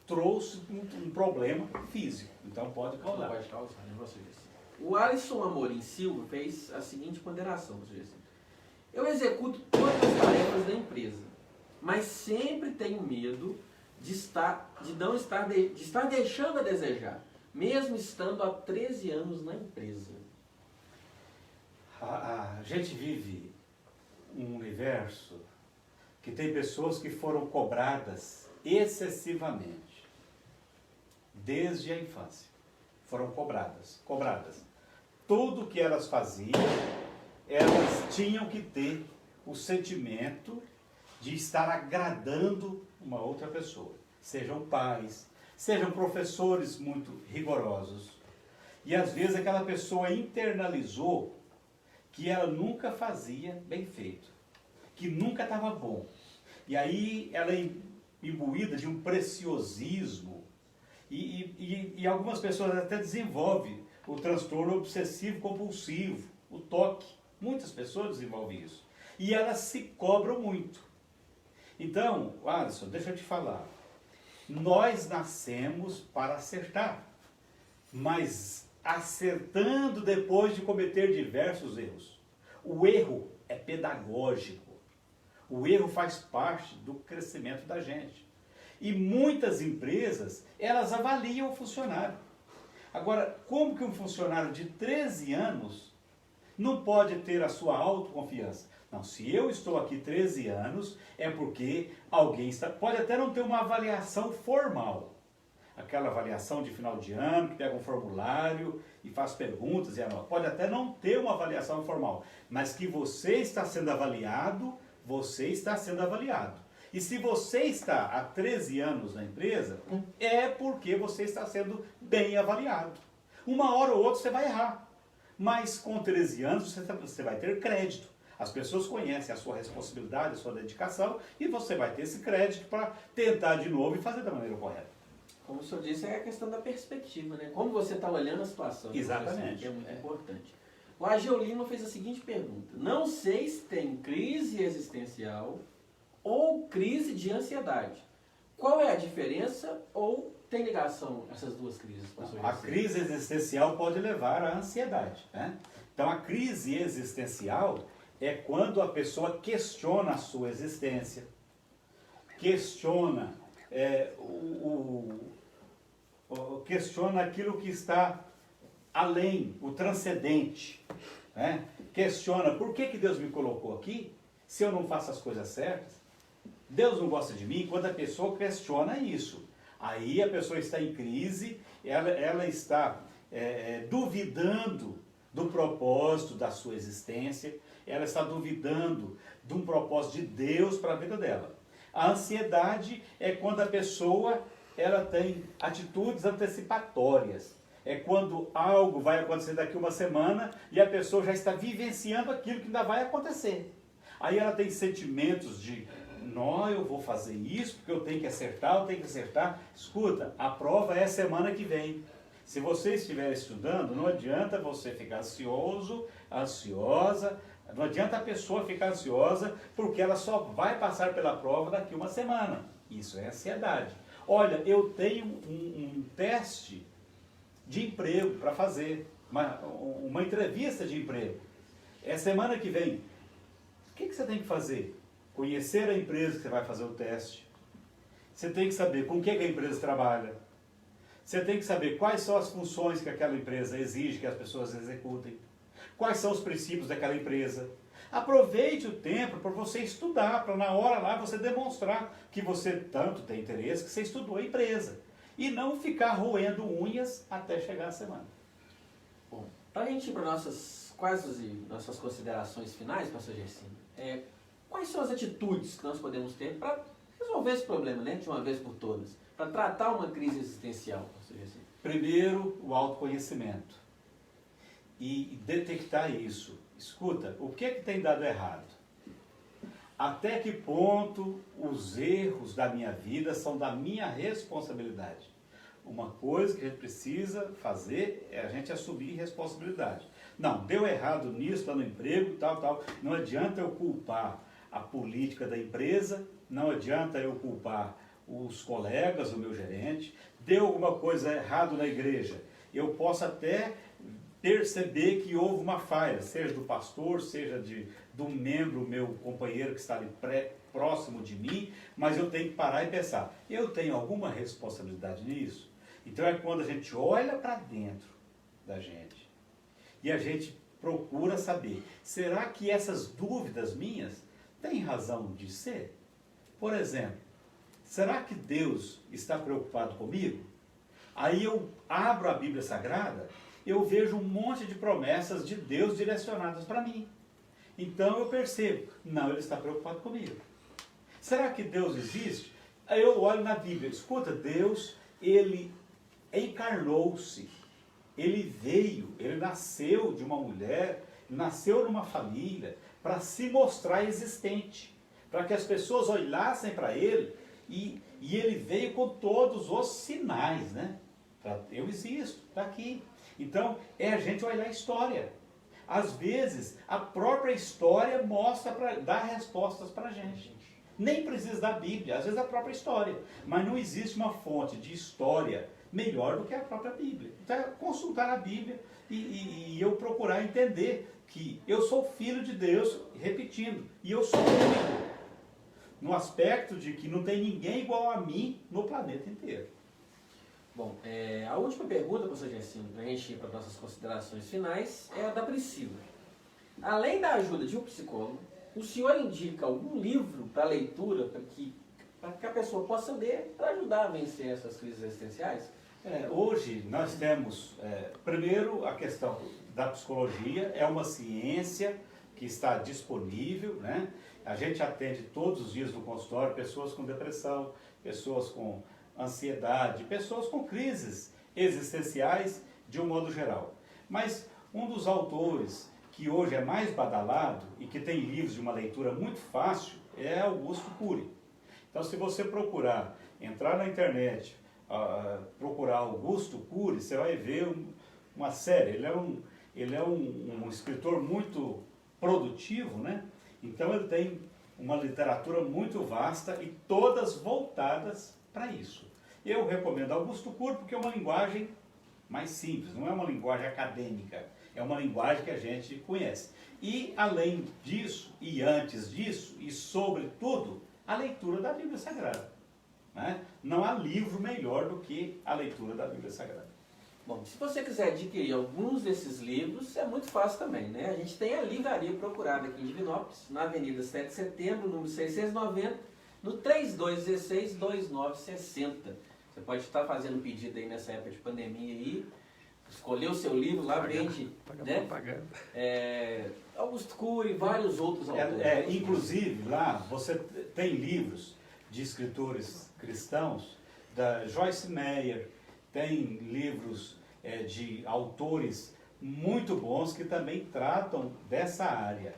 trouxe um problema físico, então pode causar. Pode causar, né, você disse. O Alisson Amorim Silva fez a seguinte ponderação, você disse. Eu executo todas as tarefas da empresa, mas sempre tenho medo de estar deixando a desejar, mesmo estando há 13 anos na empresa. A gente vive um universo que tem pessoas que foram cobradas excessivamente, desde a infância. Foram cobradas. Tudo que elas faziam, elas tinham que ter o sentimento de estar agradando uma outra pessoa. Sejam pais, sejam professores muito rigorosos. E às vezes aquela pessoa internalizou que ela nunca fazia bem feito, que nunca estava bom. E aí ela é imbuída de um preciosismo e algumas pessoas até desenvolvem o transtorno obsessivo compulsivo, o TOC. Muitas pessoas desenvolvem isso. E elas se cobram muito. Então, Alisson, deixa eu te falar. Nós nascemos para acertar, mas acertando depois de cometer diversos erros. O erro é pedagógico. O erro faz parte do crescimento da gente. E muitas empresas, elas avaliam o funcionário. Agora, como que um funcionário de 13 anos não pode ter a sua autoconfiança? Não, se eu estou aqui 13 anos, é porque alguém está... Pode até não ter uma avaliação formal. Aquela avaliação de final de ano, que pega um formulário e faz perguntas e anota. Pode até não ter uma avaliação formal, mas que você está sendo avaliado, você está sendo avaliado. E se você está há 13 anos na empresa, é porque você está sendo bem avaliado. Uma hora ou outra você vai errar, mas com 13 anos você vai ter crédito. As pessoas conhecem a sua responsabilidade, a sua dedicação, e você vai ter esse crédito para tentar de novo e fazer da maneira correta. como o senhor disse, é a questão da perspectiva, né? Como você está olhando a situação. Exatamente. Que é muito importante. O Ageu Lima fez a seguinte pergunta: não sei se tem crise existencial ou crise de ansiedade. Qual é a diferença ou tem ligação essas duas crises, pastor? A crise existencial pode levar à ansiedade, né? Então a crise existencial é quando a pessoa questiona a sua existência, questiona questiona aquilo que está além, o transcendente, né? Questiona por que Deus me colocou aqui se eu não faço as coisas certas. Deus não gosta de mim. Quando a pessoa questiona isso, aí a pessoa está em crise, ela está duvidando do propósito da sua existência, ela está duvidando de um propósito de Deus para a vida dela. A ansiedade é quando a pessoa ela tem atitudes antecipatórias. É quando algo vai acontecer daqui uma semana e a pessoa já está vivenciando aquilo que ainda vai acontecer. Aí ela tem sentimentos de, não, eu vou fazer isso porque eu tenho que acertar, eu tenho que acertar. Escuta, a prova é semana que vem. Se você estiver estudando, não adianta você ficar ansioso, ansiosa. Não adianta a pessoa ficar ansiosa porque ela só vai passar pela prova daqui uma semana. Isso é ansiedade. Olha, eu tenho um teste de emprego para fazer, uma entrevista de emprego. É semana que vem. O que você tem que fazer? Conhecer a empresa que você vai fazer o teste. Você tem que saber com que a empresa trabalha. Você tem que saber quais são as funções que aquela empresa exige que as pessoas executem. Quais são os princípios daquela empresa. Aproveite o tempo para você estudar, para na hora lá você demonstrar que você tanto tem interesse, que você estudou a empresa. E não ficar roendo unhas até chegar a semana. Bom, para a gente ir para nossas considerações finais, pastor Gersino, quais são as atitudes que nós podemos ter para resolver esse problema, né, de uma vez por todas? Para tratar uma crise existencial, pastor Gersino? Primeiro, o autoconhecimento. E detectar isso. Escuta, o que é que tem dado errado? Até que ponto os erros da minha vida são da minha responsabilidade? Uma coisa que a gente precisa fazer é a gente assumir responsabilidade. Não, deu errado nisso, está no emprego, tal. Não adianta eu culpar a política da empresa, não adianta eu culpar os colegas, o meu gerente. Deu alguma coisa errada na igreja, eu posso até perceber que houve uma falha, seja do pastor, seja do membro, meu companheiro que está ali próximo de mim, mas eu tenho que parar e pensar, eu tenho alguma responsabilidade nisso? Então é quando a gente olha para dentro da gente e a gente procura saber, será que essas dúvidas minhas têm razão de ser? Por exemplo, será que Deus está preocupado comigo? Aí eu abro a Bíblia Sagrada, eu vejo um monte de promessas de Deus direcionadas para mim. Então eu percebo, não, Ele está preocupado comigo. Será que Deus existe? Aí eu olho na Bíblia, escuta, Deus, Ele encarnou-se, Ele veio, Ele nasceu de uma mulher, nasceu numa família, para se mostrar existente, para que as pessoas olhassem para Ele, e Ele veio com todos os sinais, né? Eu existo, está aqui. Então, é a gente olhar a história. Às vezes, a própria história dá respostas para a gente. Nem precisa da Bíblia, às vezes a própria história. Mas não existe uma fonte de história melhor do que a própria Bíblia. Então, é consultar a Bíblia e eu procurar entender que eu sou filho de Deus, repetindo, e eu sou único. No aspecto de que não tem ninguém igual a mim no planeta inteiro. Bom, a última pergunta, pastor Gersino, para a gente ir para nossas considerações finais, é a da Priscila. Além da ajuda de um psicólogo, o senhor indica algum livro para leitura para que a pessoa possa ler para ajudar a vencer essas crises existenciais? Hoje nós temos, primeiro, a questão da psicologia, é uma ciência que está disponível, né? A gente atende todos os dias no consultório pessoas com depressão, pessoas com ansiedade, pessoas com crises existenciais de um modo geral. Mas um dos autores que hoje é mais badalado e que tem livros de uma leitura muito fácil é Augusto Cury. Então, se você procurar, entrar na internet, procurar Augusto Cury, você vai ver uma série. Ele é um escritor muito produtivo, né? Então ele tem uma literatura muito vasta e todas voltadas para isso. Eu recomendo Augusto Cury porque é uma linguagem mais simples, não é uma linguagem acadêmica, é uma linguagem que a gente conhece. E além disso, e antes disso, e sobretudo, a leitura da Bíblia Sagrada. Né? Não há livro melhor do que a leitura da Bíblia Sagrada. Bom, se você quiser adquirir alguns desses livros, é muito fácil também, né? A gente tem a livraria procurada aqui em Divinópolis, na Avenida 7 de Setembro, número 690, no 3216-2960. Você pode estar fazendo pedido aí nessa época de pandemia aí, escolher o seu livro, lá vende, né? Augusto Cury e vários outros autores. Inclusive, lá você tem livros de escritores cristãos, da Joyce Meyer, tem livros de autores muito bons que também tratam dessa área.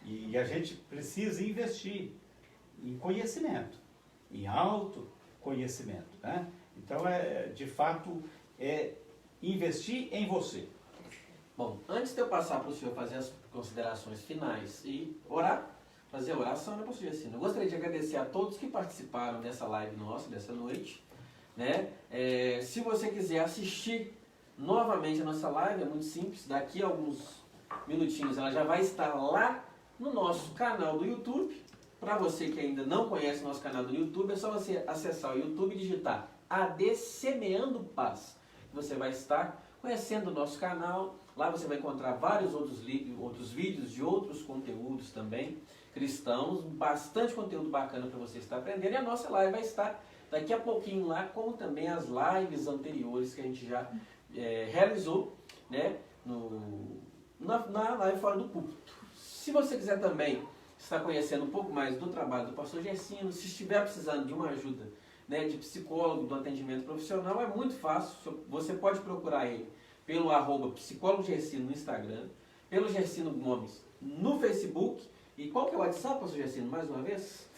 E a gente precisa investir em conhecimento, em autoconhecimento. Né? Então, de fato, investir em você. Bom, antes de eu passar para o senhor fazer as considerações finais e fazer a oração, né, pastor Gercino? Eu gostaria de agradecer a todos que participaram dessa live nossa, dessa noite. Né? Se você quiser assistir novamente a nossa live, é muito simples, daqui a alguns minutinhos ela já vai estar lá no nosso canal do YouTube. Para você que ainda não conhece o nosso canal do YouTube, é só você acessar o YouTube e digitar AD Semeando Paz. Você vai estar conhecendo o nosso canal, lá você vai encontrar vários outros vídeos de outros conteúdos também, cristãos, bastante conteúdo bacana para você estar aprendendo, e a nossa live vai estar daqui a pouquinho lá, como também as lives anteriores que a gente já realizou, né, na live Fora do Púlpito. Se você quiser também estar conhecendo um pouco mais do trabalho do pastor Gercino, se estiver precisando de uma ajuda, né, de psicólogo, do atendimento profissional, é muito fácil. Você pode procurar ele pelo @psicólogo Gercino no Instagram, pelo Gercino Gomes no Facebook. E qual que é o WhatsApp, pastor Gercino, mais uma vez?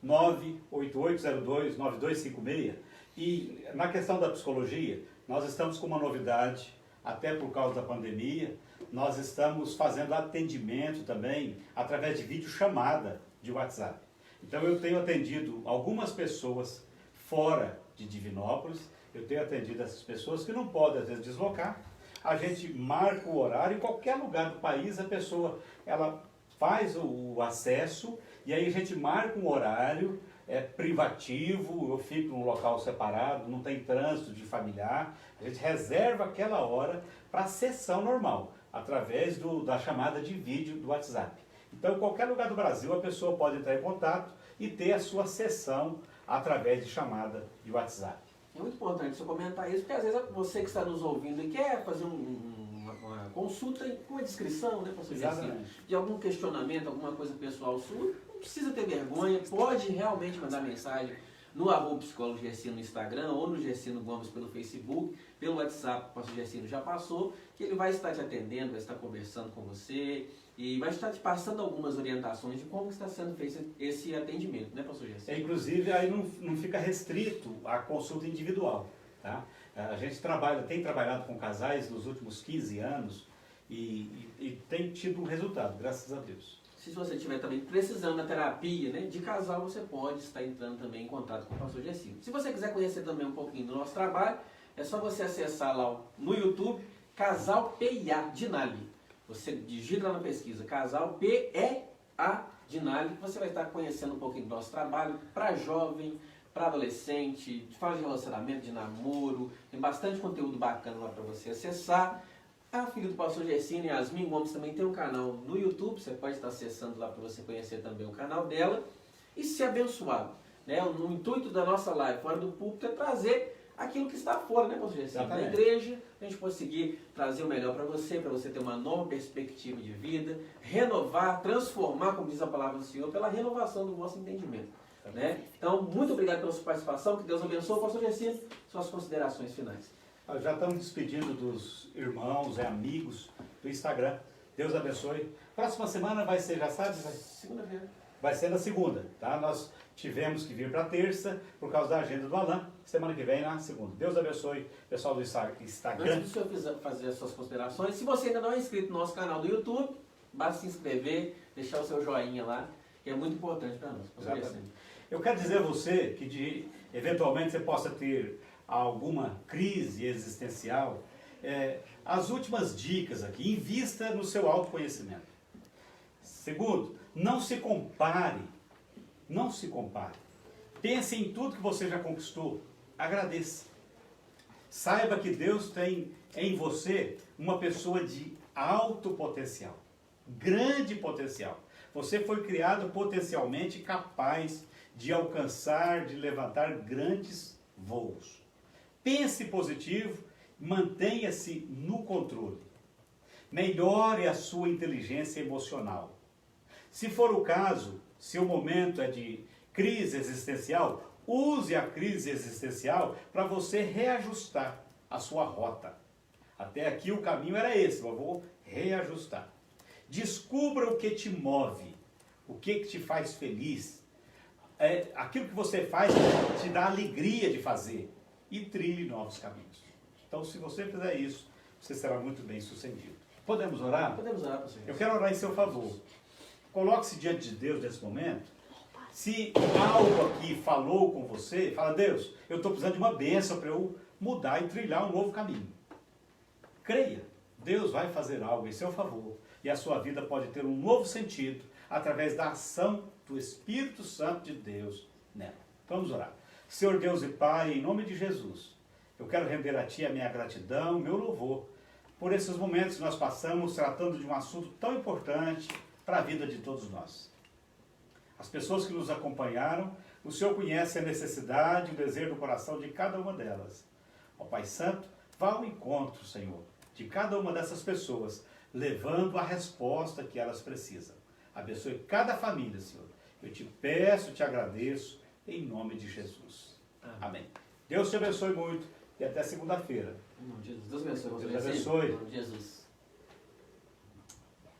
37-98802-9256. E na questão da psicologia, nós estamos com uma novidade, até por causa da pandemia. Nós estamos fazendo atendimento também através de videochamada de WhatsApp. Então eu tenho atendido algumas pessoas fora de Divinópolis, eu tenho atendido essas pessoas que não podem às vezes deslocar. A gente marca o horário, em qualquer lugar do país a pessoa ela faz o acesso e aí a gente marca um horário privativo, eu fico num local separado, não tem trânsito de familiar, a gente reserva aquela hora para a sessão normal, através da chamada de vídeo do WhatsApp. Então, em qualquer lugar do Brasil, a pessoa pode entrar em contato e ter a sua sessão através de chamada de WhatsApp. É muito importante você comentar isso, porque às vezes você que está nos ouvindo e quer fazer uma consulta com uma descrição, né, pastor Gercino, de algum questionamento, alguma coisa pessoal sua, não precisa ter vergonha, pode realmente mandar mensagem no @psicólogo Gercino no Instagram ou no Gercino Gomes pelo Facebook, pelo WhatsApp, o pastor Gercino já passou, que ele vai estar te atendendo, vai estar conversando com você e vai estar te passando algumas orientações de como está sendo feito esse atendimento, né, pastor Gercino? Inclusive, aí não fica restrito a consulta individual, tá? A gente tem trabalhado com casais nos últimos 15 anos e tem tido um resultado, graças a Deus. Se você estiver também precisando da terapia, né, de casal, você pode estar entrando também em contato com o pastor Gercino. Se você quiser conhecer também um pouquinho do nosso trabalho, é só você acessar lá no YouTube, Casal PIA Dinali. Você digita lá na pesquisa, Casal PEA Dinali, você vai estar conhecendo um pouquinho do nosso trabalho para jovem, para adolescente, fala de relacionamento, de namoro, tem bastante conteúdo bacana lá para você acessar. A filha do pastor Gercino, Yasmin Gomes, também tem um canal no YouTube, você pode estar acessando lá para você conhecer também o canal dela e ser abençoado. Né? O intuito da nossa live Fora do Púlpito é trazer aquilo que está fora, né, pastor Gercino? Da igreja, a gente conseguir trazer o melhor para você ter uma nova perspectiva de vida, renovar, transformar, como diz a palavra do Senhor, pela renovação do nosso entendimento. Né? Então, muito obrigado pela sua participação, que Deus abençoe. Pastor Gercino, suas considerações finais. Já estamos despedindo dos irmãos e amigos do Instagram. Deus abençoe. Próxima semana vai ser, já sabe? Segunda-feira. vai ser na segunda, tá? Nós tivemos que vir para terça por causa da agenda do Alain. Semana que vem, na segunda. Deus abençoe, pessoal do Instagram. Antes do senhor fazer as suas considerações, se você ainda não é inscrito no nosso canal do YouTube, basta se inscrever, deixar o seu joinha lá, que é muito importante para nós. Exatamente. Eu quero dizer a você que eventualmente você possa ter alguma crise existencial. As últimas dicas aqui, invista no seu autoconhecimento. Segundo, não se compare. Não se compare. Pense em tudo que você já conquistou. Agradeça. Saiba que Deus tem em você uma pessoa de alto potencial. Grande potencial. Você foi criado potencialmente capaz de alcançar, de levantar grandes voos. Pense positivo, mantenha-se no controle. Melhore a sua inteligência emocional. Se for o caso, se o momento é de crise existencial, use a crise existencial para você reajustar a sua rota. Até aqui o caminho era esse, mas vou reajustar. Descubra o que te move, o que te faz feliz. Aquilo que você faz te dá alegria de fazer e trilhe novos caminhos. Então, se você fizer isso, você será muito bem sucedido. Podemos orar? Podemos orar, pastor. Eu quero orar em seu favor. Coloque-se diante de Deus nesse momento. Se algo aqui falou com você, fala: Deus, eu estou precisando de uma bênção para eu mudar e trilhar um novo caminho. Creia, Deus vai fazer algo em seu favor e a sua vida pode ter um novo sentido através da ação do Espírito Santo de Deus nela. Vamos orar. Senhor Deus e Pai, em nome de Jesus, eu quero render a Ti a minha gratidão, meu louvor, por esses momentos que nós passamos tratando de um assunto tão importante para a vida de todos nós. As pessoas que nos acompanharam, o Senhor conhece a necessidade e o desejo do coração de cada uma delas. Ó Pai Santo, vá ao encontro, Senhor, de cada uma dessas pessoas, levando a resposta que elas precisam. Abençoe cada família, Senhor. Eu te peço, te agradeço, em nome de Jesus. Amém. Deus te abençoe muito e até segunda-feira. Em nome de Jesus. Deus abençoe. Deus abençoe. Em nome de Jesus.